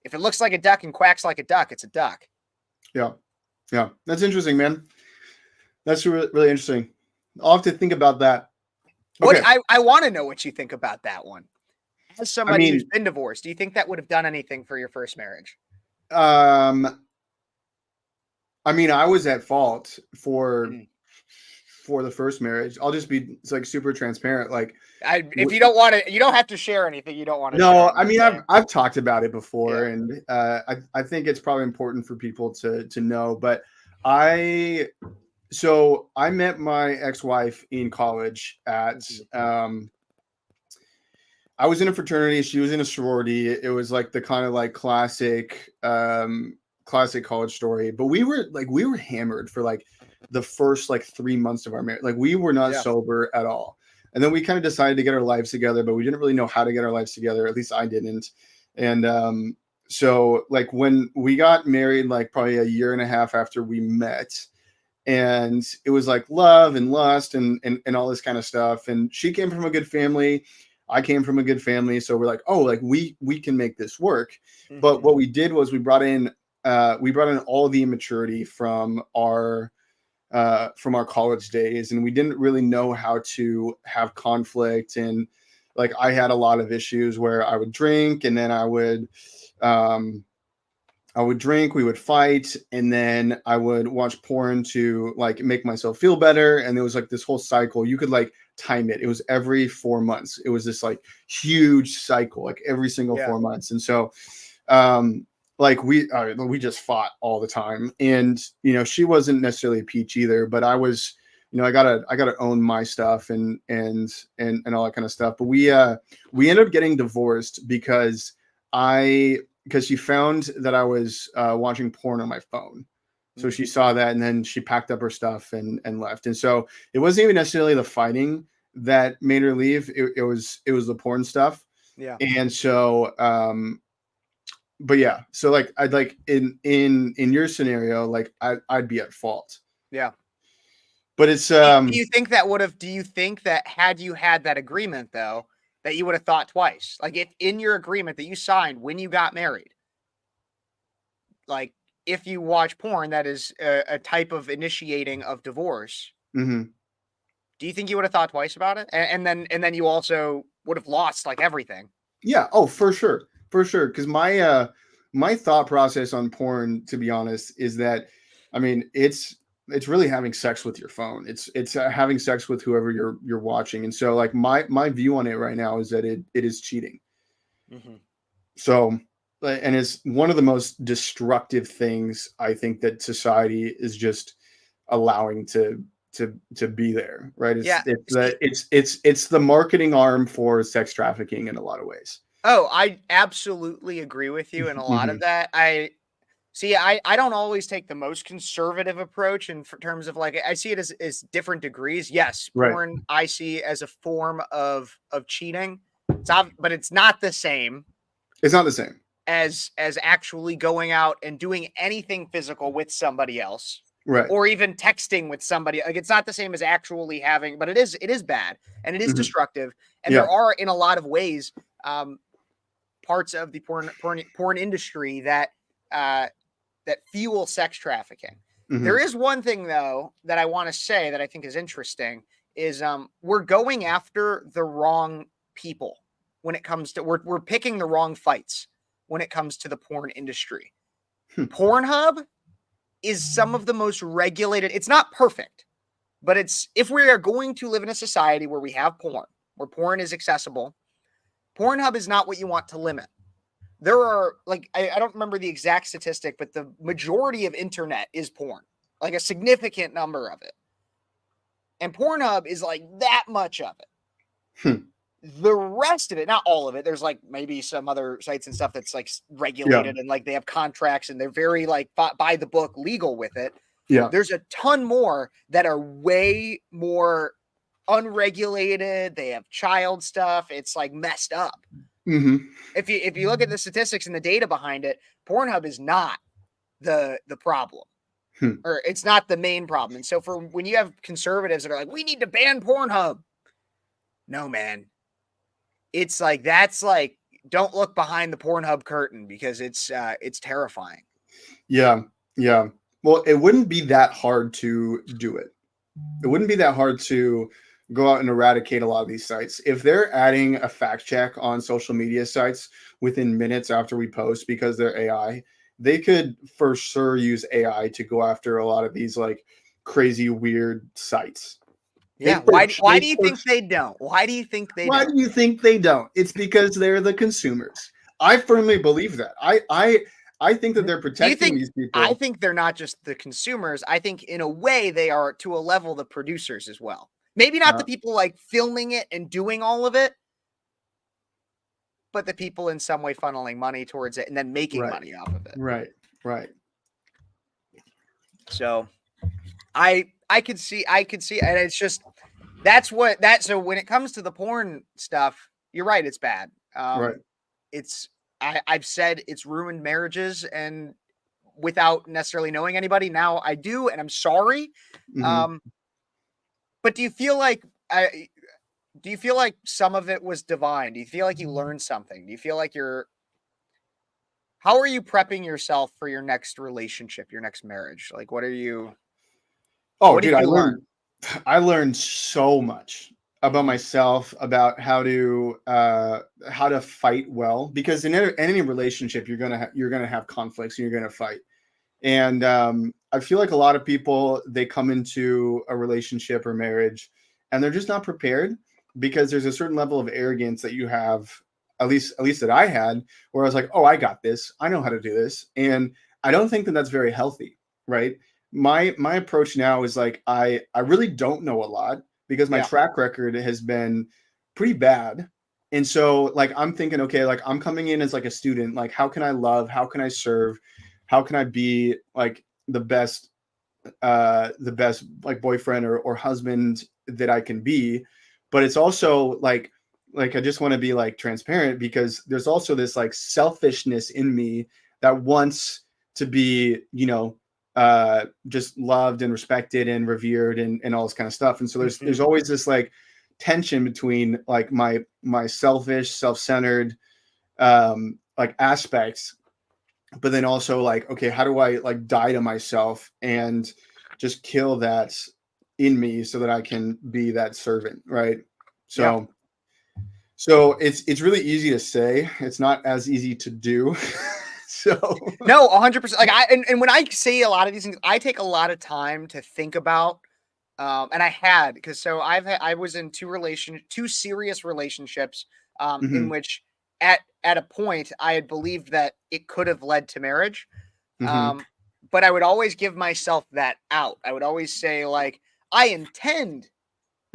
if it looks like a duck and quacks like a duck, it's a duck. Yeah. Yeah. That's interesting, man. That's really interesting. I'll have to think about that. What Okay. I want to know what you think about that one. As I somebody who's mean, been divorced, do you think that would have done anything for your first marriage? um, I mean, I was at fault Mm. for the first marriage. I'll just be like super transparent. Like, If you don't want to, you don't have to share anything you don't want to share. no, I'm I just mean, saying. I've talked about it before, Yeah. and I think it's probably important for people to know. But I so I met my ex-wife in college at Mhm. I was in a fraternity, she was in a sorority. It was like the kind of like classic college story. But we were hammered for like the first like 3 months of our marriage. Like we were not Yeah. sober at all. And then we kind of decided to get our lives together, but we didn't really know how to get our lives together. At least I didn't. And so like when we got married, like probably a year and a half after we met, and it was like love and lust and all this kind of stuff. And she came from a good family, I came from a good family, so we're like, oh, like we can make this work. But Hmm. what we did was we brought in all the immaturity from our college days, and we didn't really know how to have conflict. And like I had a lot of issues where I would drink, and then um I would drink, we would fight, and then I would watch porn to like make myself feel better. And it was like this whole cycle. You could like time it. It was every 4 months. It was this like huge cycle, like every single Yeah. 4 months. And so, um, like we just fought all the time. And she wasn't necessarily a peach either, but I was. I gotta own my stuff and all that kind of stuff. But we ended up getting divorced because she found that I was watching porn on my phone. So she saw that, and then she packed up her stuff and left. And so it wasn't even necessarily the fighting that made her leave. It was the porn stuff. Yeah. And so, but yeah, so like I'd like in your scenario, like I'd be at fault. Yeah. But it's Do you think that would have? Do you think that had you had that agreement though, that you would have thought twice? Like if in your agreement that you signed when you got married, like if you watch porn, that is a type of initiating of divorce. mhm. Do you think you would have thought twice about it? And then you also would have lost like everything. Yeah. Oh, for sure. For sure. Because my thought process on porn, to be honest, is that I mean it's really having sex with your phone. It's having sex with whoever you're watching. And so like my view on it right now is that it is cheating. Hmm. So and it's one of the most destructive things I think that society is just allowing to be there, right? Yeah. See, It's the marketing arm for sex trafficking in a lot of ways. oh, I absolutely agree with you in a lot of Mhm. that. I don't always take the most conservative approach in terms of like I see it as different degrees. Yes, Right. porn I see as a form of cheating. But it's not the same It's not the same. as actually going out and doing anything physical with somebody else Right. or even texting with somebody. Like it's not the same as actually having, but it is bad and it is Mhm. destructive. And Yeah. there are in a lot of ways um parts of the porn industry that that fuel sex trafficking. Mhm. There is one thing though that I want to say that I think is interesting is we're going after the wrong people when it comes to we're picking the wrong fights when it comes to the porn industry. Pornhub is some of the most regulated. It's not perfect, but it's if we are going to live in a society where we have porn, where porn is accessible, Pornhub is not what you want to limit. There are like I don't remember the exact statistic, but the majority of internet is porn, like a significant number of it. And Pornhub is like that much of it. The rest of it, not all of it, there's like maybe some other sites and stuff that's like regulated and like they have contracts and they're very like by the book legal with it. Yeah. There's a ton more that are way more unregulated. They have child stuff. It's like messed up. Mm-hmm. If you look at the statistics and the data behind it, Pornhub is not the problem. Or it's not the main problem. And so for when you have conservatives that are like, we need to ban Pornhub. No, man. It's like that's like don't look behind the Pornhub curtain because it's terrifying. Yeah. Yeah. Well, it wouldn't be that hard to do it. It wouldn't be that hard to go out and eradicate a lot of these sites. If they're adding a fact check on social media sites within minutes after we post because they're AI, they could for sure use AI to go after a lot of these like crazy, weird sites. Yeah. Why do you think they don't? Why do you think they don't? Why do you think they don't? It's because they're the consumers. I firmly believe that. I think that they're protecting these people. I think they're not just the consumers. I think in a way they are to a level the producers as well. Maybe not the people like filming it and doing all of it, but the people in some way funneling money towards it and then making money off of it. Right. Right. So I could see, and it's just, so when it comes to the porn stuff, you're right. It's bad. Right. I've said it's ruined marriages and without necessarily knowing anybody. Now I do, and I'm sorry. Mm-hmm. But do you feel like some of it was divine? Do you feel like you learned something? Do you feel like how are you prepping yourself for your next relationship, your next marriage? Like, what are you? Oh, dude, I learned so much about myself, about how to fight well, because in any relationship, you're gonna have conflicts and you're gonna fight. And I feel like a lot of people, they come into a relationship or marriage and they're just not prepared because there's a certain level of arrogance that you have, at least that I had, where I was like, oh, I got this. I know how to do this. And I don't think that that's very healthy, right? My approach now is like, I really don't know a lot because my track record has been pretty bad. And so like, I'm thinking, okay, like I'm coming in as like a student, like how can I love? How can I serve? How can I be like the best like boyfriend or husband that I can be? But it's also like I just want to be like transparent, because there's also this like selfishness in me that wants to be, just loved and respected and revered and all this kind of stuff. And so there's always this like tension between like my selfish, self-centered like aspects, but then also like, okay, how do I like die to myself and just kill that in me so that I can be that servant, right? So it's really easy to say. It's not as easy to do. So no, 100%. Like and when I say a lot of these things, I take a lot of time to think about. And I had, because so I was in two serious relationships, in which at a point I had believed that it could have led to marriage. But I would always give myself that out. I would always say like, I intend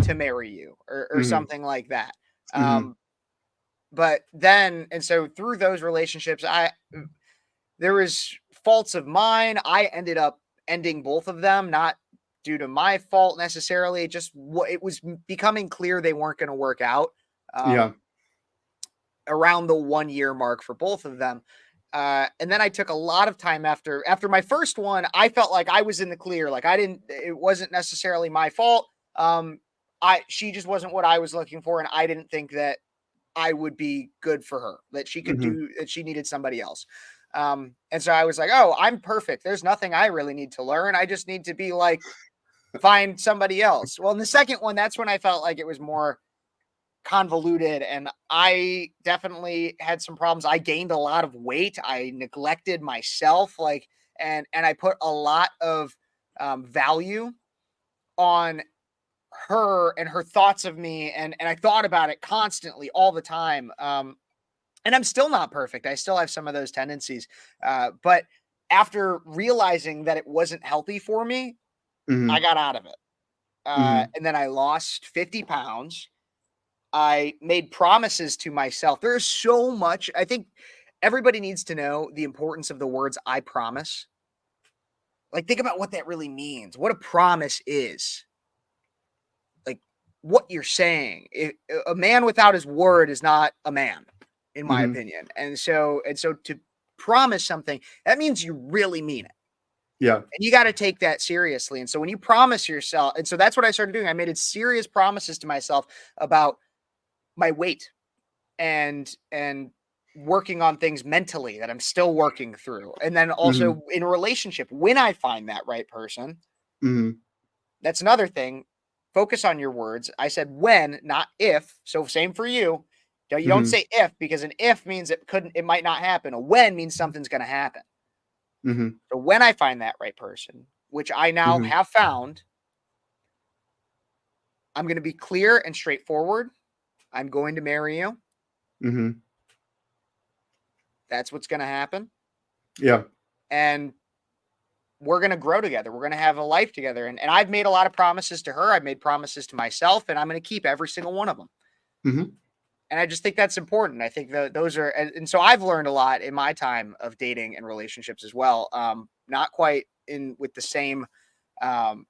to marry you or something like that. But then, and so through those relationships, there was faults of mine. I ended up ending both of them, not due to my fault necessarily. Just it was becoming clear they weren't going to work out. Around the 1 year mark for both of them. And then I took a lot of time after my first one. I felt like I was in the clear. Like it wasn't necessarily my fault. She just wasn't what I was looking for. And I didn't think that I would be good for her, that she could Mhm. do, that she needed somebody else. And so I was like, oh, I'm perfect. There's nothing I really need to learn. I just need to be like, find somebody else. Well, in the second one, that's when I felt like it was more convoluted, and I definitely had some problems. I gained a lot of weight. I neglected myself, like, and I put a lot of value on her and her thoughts of me, and I thought about it constantly all the time. And I'm still not perfect. I still have some of those tendencies. But after realizing that it wasn't healthy for me, I Mhm. got out of it. Mhm. And then I lost 50 pounds. I made promises to myself. There's so much. I think everybody needs to know the importance of the words I promise. Like, think about what that really means, what a promise is, like what you're saying. A man without his word is not a man, in my Mhm. opinion. And so to promise something, that means you really mean it. Yeah. And you got to take that seriously. And so when you promise yourself, and so that's what I started doing. I made serious promises to myself about my weight, and working on things mentally that I'm still working through. And then Mhm. also in a relationship, when I find that right person, Mhm. that's another thing. Focus on your words. I said when, not if. So same for you. You don't Mhm. say if, because an if means it might not happen. A when means something's going to happen. Mhm. So when I find that right person, which I now Mhm. have found, I'm going to be clear and straightforward. I'm going to marry you. Mhm. That's what's going to happen. Yeah. And we're going to grow together. We're going to have a life together. And I've made a lot of promises to her. I've made promises to myself, and I'm going to keep every single one of them. Mhm. And I just think that's important. I think that those are, and so I've learned a lot in my time of dating and relationships as well. Not quite in um,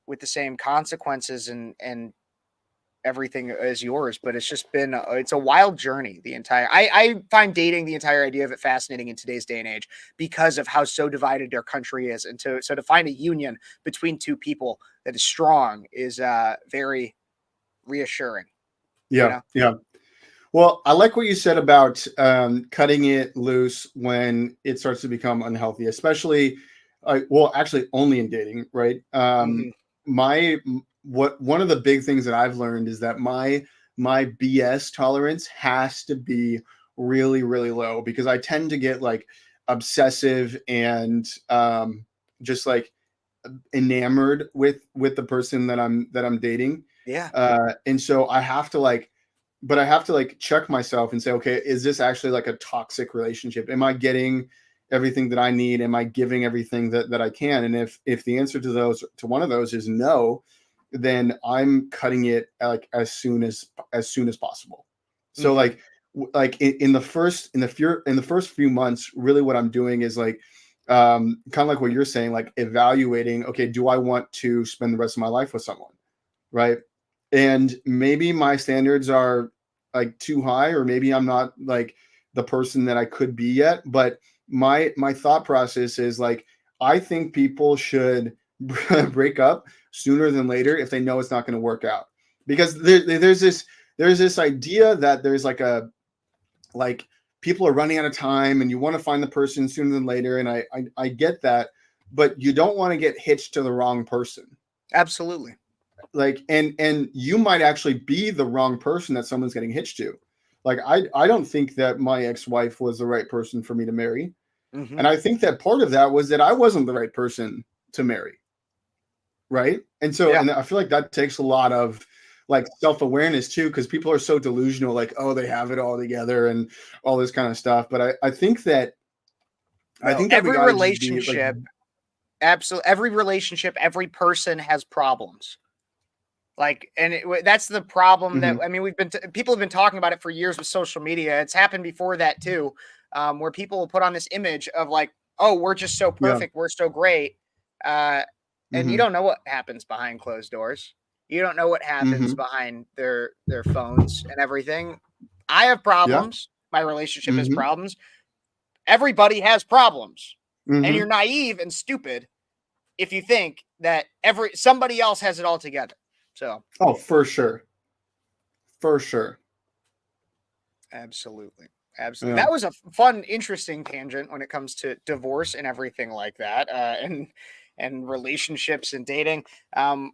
with the same consequences and everything as yours, but it's just been it's a wild journey. I find dating, the entire idea of it, fascinating in today's day and age, because of how so divided our country is. And to find a union between two people that is strong is very reassuring, you Yeah. know. Yeah. Well, I like what you said about cutting it loose when it starts to become unhealthy, especially, well, actually, only in dating, right? Hmm. What one of the big things that I've learned is that my BS tolerance has to be really, really low, because I tend to get like obsessive and just like enamored with the person that I'm dating, Yeah. and so I have to like, but I have to like check myself and say, okay, is this actually like a toxic relationship? Am I getting everything that I need? Am I giving everything that I can? And if the answer to one of those is no, then I'm cutting it like as soon as possible. So Hmm. like like in the first few months, really what I'm doing is like kind of like what you're saying, like evaluating, okay, do I want to spend the rest of my life with someone? Right. And maybe my standards are like too high, or maybe I'm not like the person that I could be yet. But my thought process is like, I think people should break up sooner than later if they know it's not going to work out. Because there's this idea that there's like people are running out of time and you want to find the person sooner than later. And I get that, but you don't want to get hitched to the wrong person. Absolutely. Like, and you might actually be the wrong person that someone's getting hitched to. Like, I don't think that my ex-wife was the right person for me to marry, Hmm. and I think that part of that was that I wasn't the right person to marry, right? And so, Yeah. and I feel like that takes a lot of like self-awareness too, because people are so delusional, like, oh, they have it all together and all this kind of stuff. But I think that No, we got to just be like, every relationship, every person has problems. Like, and that's the problem. That, mhm, I mean, people have been talking about it for years with social media. It's happened before that too, where people will put on this image of like, oh, we're just so yeah, perfect, we're so great, uh, and you hmm, don't know what happens behind closed doors. You don't know what happens hmm, behind their phones and everything. I have yeah, problems. My relationship has hmm, problems. Everybody has problems, and you're hmm. naive and stupid if you think that somebody else has it all together. So Oh, for sure, for sure. Absolutely. Absolutely. Yeah. That was a fun, interesting tangent when it comes to divorce and everything like that, and relationships and dating. Um,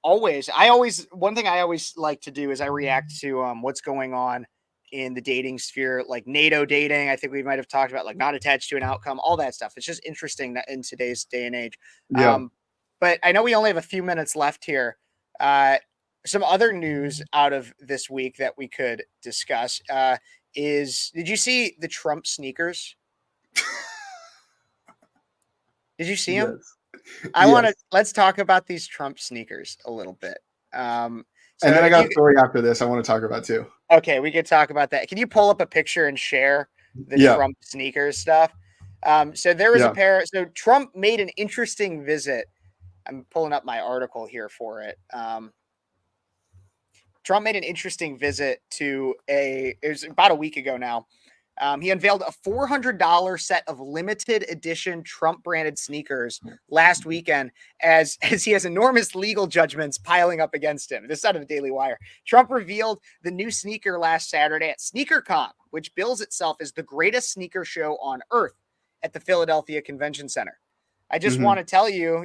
one thing I always like to do is I react to what's going on in the dating sphere, like NATO dating. I think we might have talked about like not attached to an outcome, all that stuff. It's just interesting that in today's day and age. Yeah. Um, but I know we only have a few minutes left here. Uh, some other news out of this week that we could discuss is, did you see the Trump sneakers? Did you see them? Yes. Yes. Let's talk about these Trump sneakers a little bit. So And then I if got you, a story after this I want to talk about too. okay, we could talk about that. Can you pull up a picture and share the Yeah. Trump sneakers stuff? So there was a Yeah. pair. So Trump made an interesting visit. I'm pulling up my article here for it. Trump made an interesting visit to it was about a week ago now. He unveiled a $400 set of limited edition Trump branded sneakers last weekend as he has enormous legal judgments piling up against him. This is out of the Daily Wire. Trump revealed the new sneaker last Saturday at SneakerCon, which bills itself as the greatest sneaker show on earth at the Philadelphia Convention Center. I just Mhm. want to tell you,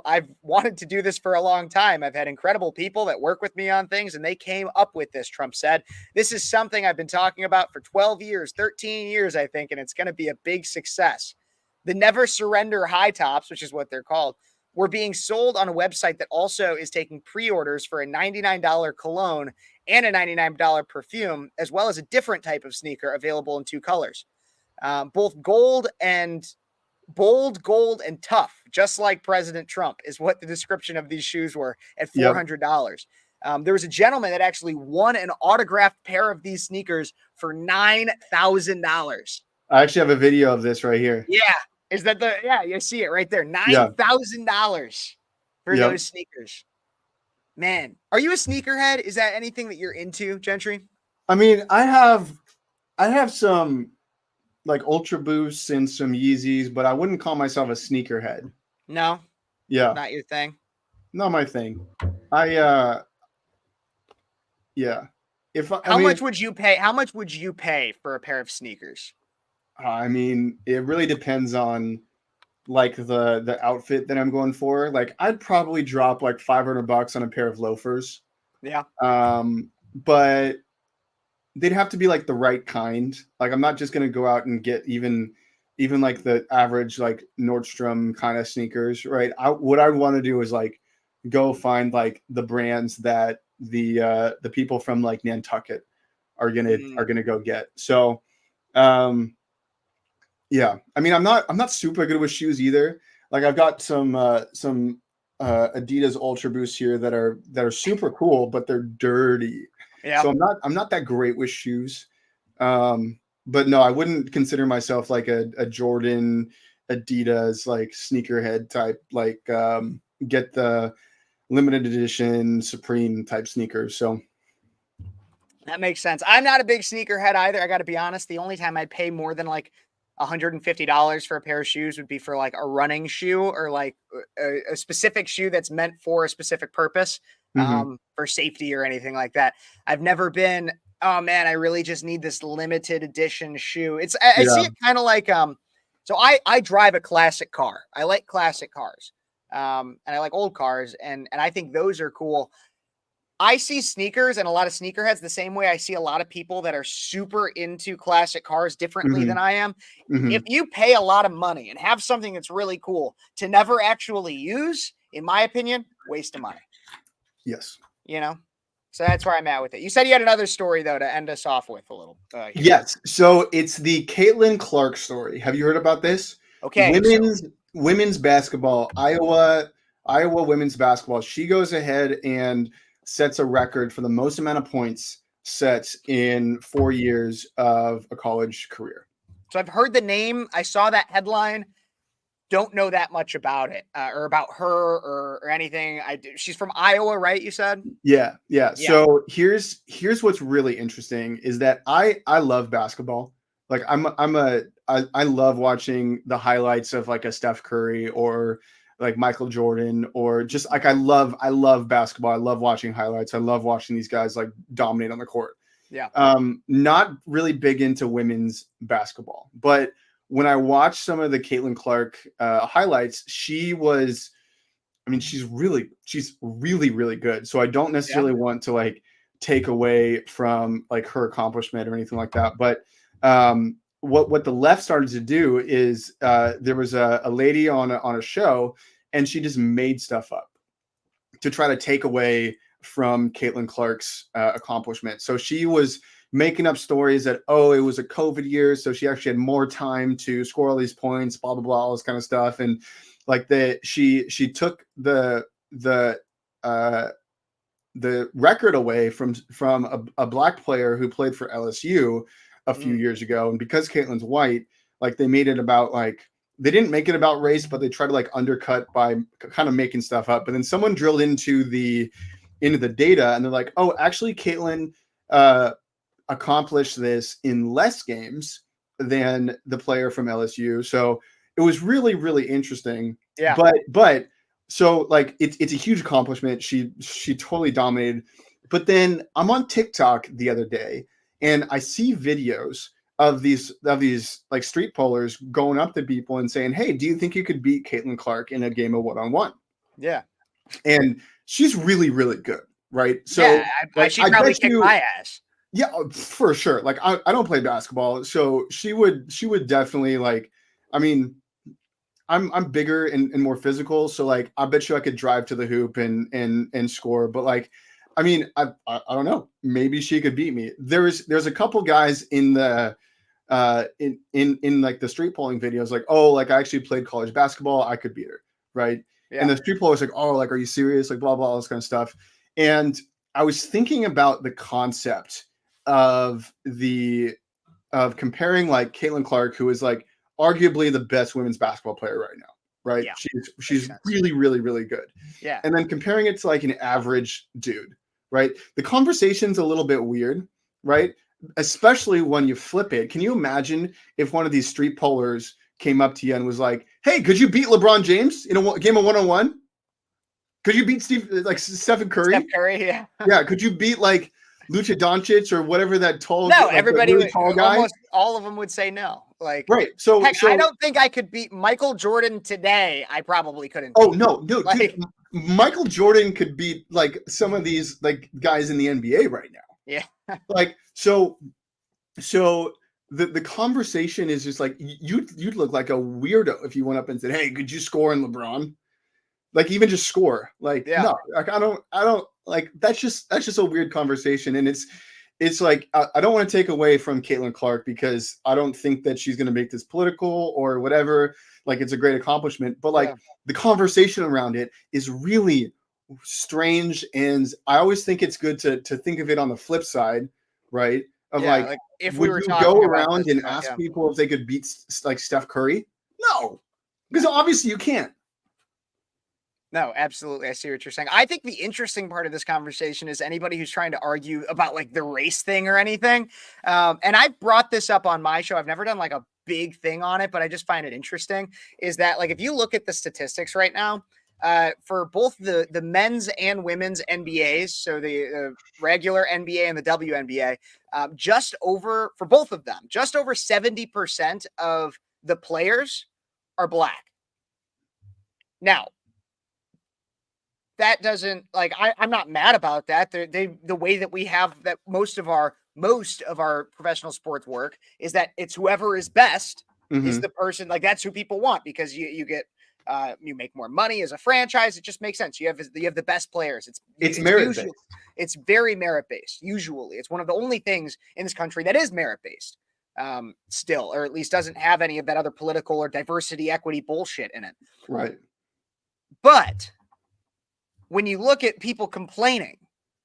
I've wanted to do this for a long time. I've had incredible people that work with me on things, and they came up with this, Trump said. This is something I've been talking about for 12 years, 13 years, I think, and it's going to be a big success. The Never Surrender high tops, which is what they're called, were being sold on a website that also is taking pre-orders for a $99 cologne and a $99 perfume, as well as a different type of sneaker available in 2 colors. Both bold, gold, and tough, just like President Trump, is what the description of these shoes were at Yep. $400. There was a gentleman that actually won an autographed pair of these sneakers for $9,000. I actually have a video of this right here. Yeah. Yeah, you see it right there. Yeah. $9,000 for Yep. those sneakers. Man, are you a sneakerhead? Is that anything that you're into, Gentry? I mean, I have some like Ultra Boosts and some Yeezys, but I wouldn't call myself a sneakerhead. No, Yeah, not your thing. not my thing. I yeah. How much would you pay? How much would you pay for a pair of sneakers? I mean, it really depends on like the outfit that I'm going for. Like I'd probably drop like $500 on a pair of loafers. Yeah. But they'd have to be like the right kind. Like I'm not just gonna go out and get even like the average like Nordstrom kind of sneakers, right? What I want to do is like go find like the brands that the people from like Nantucket are gonna go get. So yeah, I mean I'm not super good with shoes either. Like I've got some Adidas Ultra Boosts here that are super cool, but they're dirty. Yeah. So I'm not that great with shoes. But no, I wouldn't consider myself like a Jordan, Adidas like sneakerhead type, like get the limited edition Supreme type sneakers. So that makes sense. I'm not a big sneakerhead either. I got to be honest. The only time I'd pay more than like $150 for a pair of shoes would be for like a running shoe or like a specific shoe that's meant for a specific purpose, for safety or anything like that. I've never been, oh man, I really just need this limited edition shoe. I see it kind of like, so I drive a classic car. I like classic cars. And I like old cars, and I think those are cool. I see sneakers and a lot of sneakerheads the same way I see a lot of people that are super into classic cars differently than I am. If you pay a lot of money and have something that's really cool to never actually use, in my opinion, waste of money. Yes. So that's where I'm at with it. You said you had another story though to end us off with a little. Yes. So it's the Caitlin Clark story. Have you heard about this? Okay. Women's basketball, Iowa women's basketball. She goes ahead and sets a record for the most amount of points set in 4 years of a college career. So I've heard the name. I saw that headline. Don't know that much about it or about her or anything. She's from Iowa, right? You said? Yeah. So here's what's really interesting is that I love basketball. Like I love watching the highlights of like a Steph Curry or like Michael Jordan, or just like I love basketball. I love watching highlights. I love watching these guys like dominate on the court. Yeah. Not really big into women's basketball, but when I watched some of the Caitlin Clark highlights, she's really, really good. So I don't Yeah. necessarily want to like take away from like her accomplishment or anything like that. But what the left started to do is there was a lady on a show, and she just made stuff up to try to take away from Caitlin Clark's accomplishment. So she was making up stories that, oh, it was a COVID year, so she actually had more time to score all these points, blah blah blah, all this kind of stuff. And like she took the record away from a black player who played for LSU a few years ago. And because Caitlin's white, like they made it about like they didn't make it about race, but they tried to like undercut by kind of making stuff up. But then someone drilled into the data, and they're like, oh, actually, Caitlin accomplished this in less games than the player from LSU. So it was really, really interesting. Yeah. But so like it's a huge accomplishment. She totally dominated. But then I'm on TikTok the other day, and I see videos of these like street polers going up to people and saying, "Hey, do you think you could beat Caitlin Clark in a game of one-on-one?" Yeah. And she's really, really good, right? So Yeah. like, She'd probably kick my ass. yeah, for sure. Like I don't play basketball, so she would definitely like. I mean, I'm bigger and more physical, so like I bet you I could drive to the hoop and score. But like, I mean, I don't know. Maybe she could beat me. There's a couple guys in the in like the street polling videos, like, oh, like I actually played college basketball, I could beat her, right? Yeah. And the street poll was like, oh, like, are you serious? Like, blah blah, all this kind of stuff. And I was thinking about the concept of comparing like Caitlin Clark, who is like arguably the best women's basketball player right now, right? Yeah, she's really, really, really good. Yeah. And then comparing it to like an average dude, right? The conversation's a little bit weird, right? Especially when you flip it. Can you imagine if one of these street pollers came up to you and was like, "Hey, could you beat LeBron James in a game of one-on-one? Could you beat Stephen Curry? Steph Curry, yeah. Yeah, could you beat like Luka Doncic or whatever that tall? No, like, everybody really tall guy? almost all of them would say no. Like, right. So, heck, I don't think I could beat Michael Jordan today. I probably couldn't. Oh no, like, dude, Michael Jordan could beat like some of these like guys in the NBA right now. Yeah. Like so the conversation is just like you'd look like a weirdo if you went up and said, "Hey, could you score in LeBron?" Like even just score. Like no, like I don't like that's just a weird conversation. And it's like I don't want to take away from Caitlin Clark because I don't think that she's going to make this political or whatever. Like it's a great accomplishment, but like the conversation around it is really strange. And I always think it's good to think of it on the flip side, right? Of like if would we were you talking go about around this, and ask people if they could beat like Steph Curry? No, because obviously you can't. No, absolutely. I see what you're saying. I think the interesting part of this conversation is anybody who's trying to argue about like the race thing or anything. And I've brought this up on my show. I've never done like a big thing on it, but I just find it interesting is that like if you look at the statistics right now, for both the men's and women's NBAs, so the regular NBA and the WNBA, just over for both of them, just over 70% of the players are black. Now, that doesn't like I'm not mad about that. The way that we have that most of our professional sports work is that it's whoever is best is the person, like that's who people want because you get you make more money as a franchise. It just makes sense. You have the best players. It's merit based. It's very merit based. Usually, it's one of the only things in this country that is merit based. Still, or at least doesn't have any of that other political or diversity, equity bullshit in it. Right. But when you look at people complaining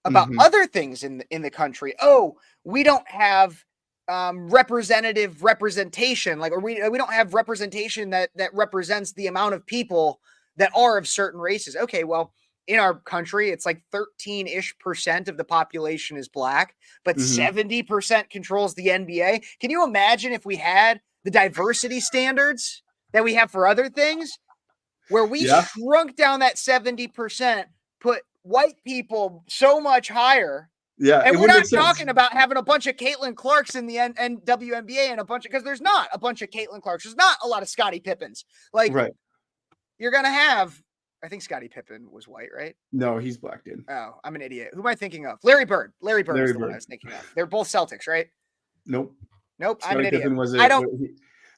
about other things in the country, oh, we don't have representation, like, or we don't have representation that represents the amount of people that are of certain races. Okay, well, in our country, it's like 13-ish% of the population is black, but 70% controls the NBA. Can you imagine if we had the diversity standards that we have for other things, where we shrunk down that 70%, put white people so much higher Yeah, it And we're wouldn't not make sense. talking about having a bunch of Caitlin Clarks in the WNBA and a bunch of, because there's not a bunch of Caitlin Clarks. There's not a lot of Scottie Pippens. Like, Right. you're going to have, I think Scottie Pippen was white, right? No, he's black, dude. Oh, I'm an idiot. Who am I thinking of? Larry Bird. Larry Bird is Larry the one I Bird. was thinking of. They're both Celtics, right? Nope. Nope, I'm an Scottie idiot. Pippen was I don't.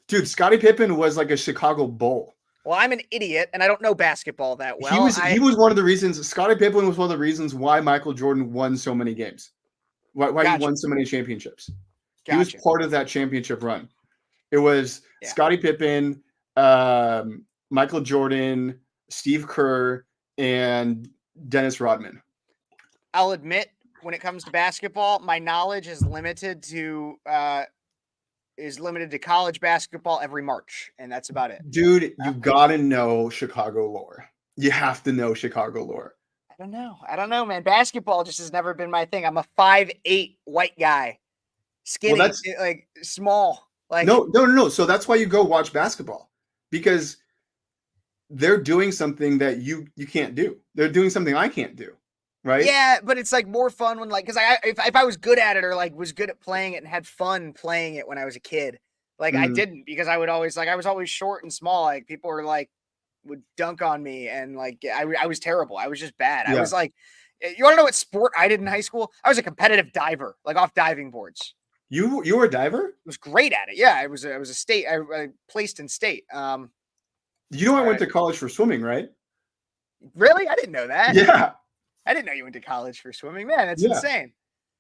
Dude, Scottie Pippen was like a Chicago Bull. Well, I'm an idiot, and I don't know basketball that well. He was one of the reasons. Scottie Pippen was one of the reasons why Michael Jordan won so many games. Why Gotcha. he won so many championships. Gotcha. He was part of that championship run. It was Scottie Pippen, Michael Jordan, Steve Kerr, and Dennis Rodman. I'll admit, when it comes to basketball, my knowledge is limited to college basketball every March, and that's about it. Dude, you gotta know Chicago lore. You have to know Chicago lore. I don't know, man. Basketball just has never been my thing. I'm a 5'8" white guy, skinny, like small. Like no. So that's why you go watch basketball, because they're doing something that you can't do. They're doing something I can't do. Right? Yeah, but it's like more fun when, like, because if I was good at it, or like was good at playing it and had fun playing it when I was a kid, like I didn't, because I was always short and small. Like, people were like, would dunk on me, and like I was terrible. I was just bad. I was like, you want to know what sport I did in high school? I was a competitive diver, like off diving boards. You were a diver? I was great at it. Yeah, I was a state. I placed in state. You know, I went to college for swimming, right? Really? I didn't know that. Yeah. I didn't know you went to college for swimming, man. That's insane.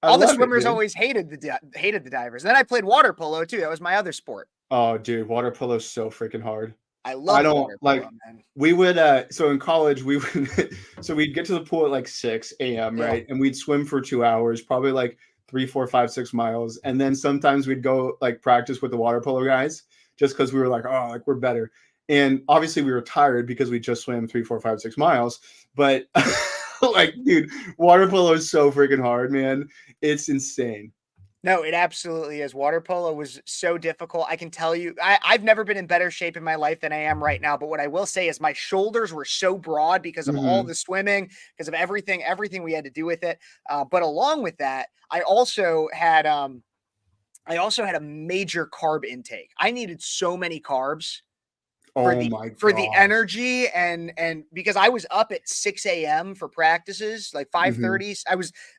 All the swimmers always hated the divers. And then I played water polo too. That was my other sport. Oh, dude, water polo is so freaking hard. I love water polo, man. We would so in college we would so we'd get to the pool at like 6 a.m. right, and we'd swim for 2 hours, probably like 3, 4, 5, 6 miles, and then sometimes we'd go like practice with the water polo guys just because we were like, oh, like we're better, and obviously we were tired because we just swam 3, 4, 5, 6 miles, but. Like, dude, water polo is so freaking hard, man. It's insane. No, it absolutely is. Water polo was so difficult. I can tell you, I've never been in better shape in my life than I am right now. But what I will say is my shoulders were so broad because of all the swimming, because of everything we had to do with it. But along with that, I also had a major carb intake. I needed so many carbs. For the energy and because I was up at 6 a.m. for practices, like 5:30.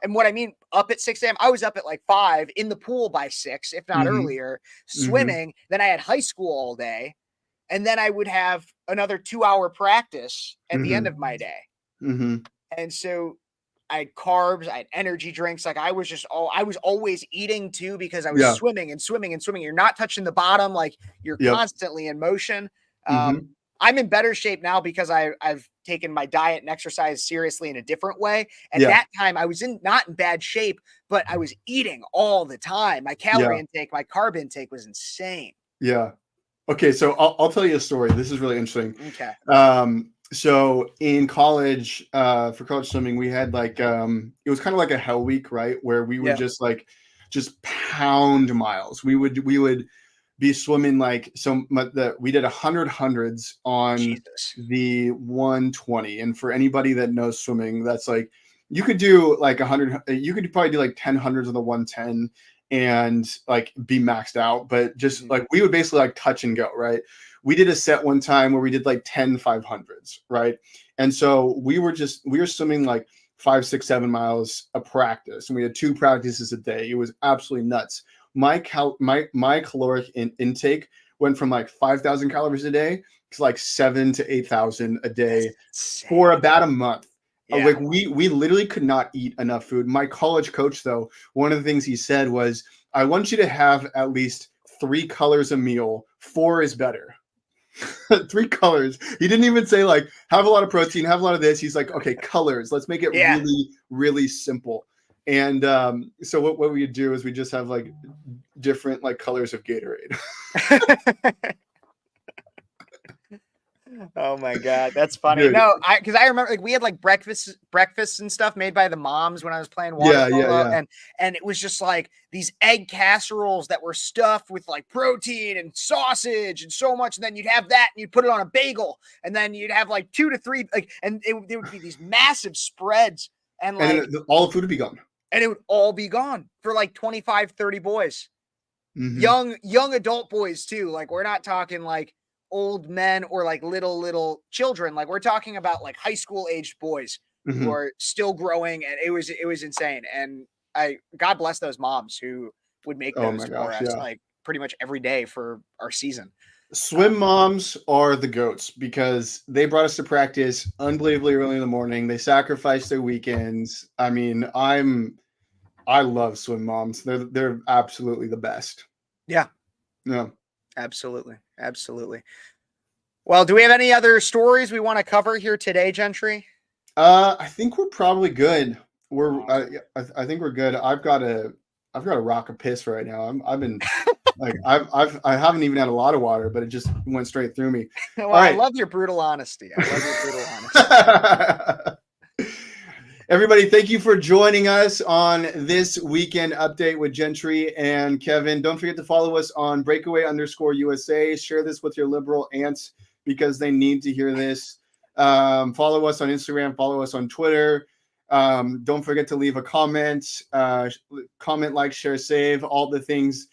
And what I mean up at 6 a.m., I was up at like 5 in the pool by 6, if not earlier, swimming. Then I had high school all day. And then I would have another 2-hour practice at the end of my day. And so I had carbs, I had energy drinks. Like I was always eating too, because I was swimming and swimming and swimming. You're not touching the bottom. Like you're constantly in motion. I'm in better shape now because I've taken my diet and exercise seriously in a different way. At that time, I was not in bad shape, but I was eating all the time. My calorie intake, my carb intake was insane. Yeah. Okay. So I'll tell you a story. This is really interesting. Okay. So in college, for college swimming, we had like, it was kind of like a hell week, right? Where we would just pound miles. We would be swimming like we did 100 hundreds on the 120, and for anybody that knows swimming, that's like you could do like 100, you could probably do like 10 hundreds of the 110 and like be maxed out, but just like we would basically like touch and go, right? We did a set one time where we did like 10 500s, right? And so we were swimming like 5, 6, 7 miles a practice, and we had 2 practices a day. It was absolutely nuts. My caloric intake went from like 5,000 calories a day to like 7,000 to 8,000 a day for about a month. Like we literally could not eat enough food. My college coach, though, one of the things he said was, I want you to have at least 3 colors a meal. 4 is better. 3 colors. He didn't even say like have a lot of protein, have a lot of this. He's like, okay, colors. Let's make it really, really simple. And so what we would do is we just have like different like colors of Gatorade. Oh my God, that's funny. Dude. No, because I remember like we had like breakfasts and stuff made by the moms when I was playing water polo, and it was just like these egg casseroles that were stuffed with like protein and sausage and so much, and then you'd have that and you'd put it on a bagel, and then you'd have like 2 to 3 like, and there would be these massive spreads, and like all the food would be gone. and it would all be gone for like 25, 30 boys. Mm-hmm. Young adult boys too. Like we're not talking like old men or like little children. Like we're talking about like high school aged boys who Mm-hmm. are still growing, and it was insane. And God bless those moms who would make Oh those my for gosh, us yeah. like pretty much every day for our season. Swim moms are the goats because they brought us to practice unbelievably early in the morning. They sacrificed their weekends. I mean, I love swim moms. They're absolutely the best. Yeah, Yeah. absolutely. Absolutely. Well, do we have any other stories we want to cover here today, Gentry? I think we're probably good. We're Awesome. I think we're good. I've got a rock of piss right now. I've been like I haven't even had a lot of water, but it just went straight through me. Well, All I right. love your brutal honesty. I love your brutal honesty. Everybody, thank you for joining us on this weekend update with Gentry and Kevin. Don't forget to follow us on breakaway_USA. Share this with your liberal aunts because they need to hear this. Follow us on Instagram. Follow us on Twitter. Don't forget to leave a comment. Comment, like, share, save, all the things.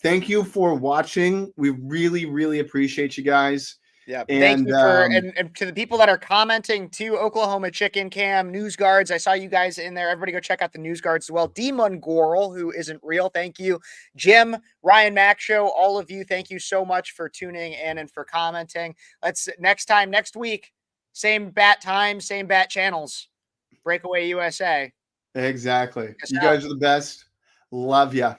Thank you for watching. We really, really appreciate you guys. Yeah. Thank And you for and to the people that are commenting to Oklahoma Chicken Cam, News Guards. I saw you guys in there. Everybody go check out the News Guards as well. Demon Gorl, who isn't real. Thank you. Jim, Ryan Mack Show, all of you, thank you so much for tuning in and for commenting. Let's next week, same bat time, same bat channels. Breakaway USA. exactly. Check us You out. guys are the best. Love ya.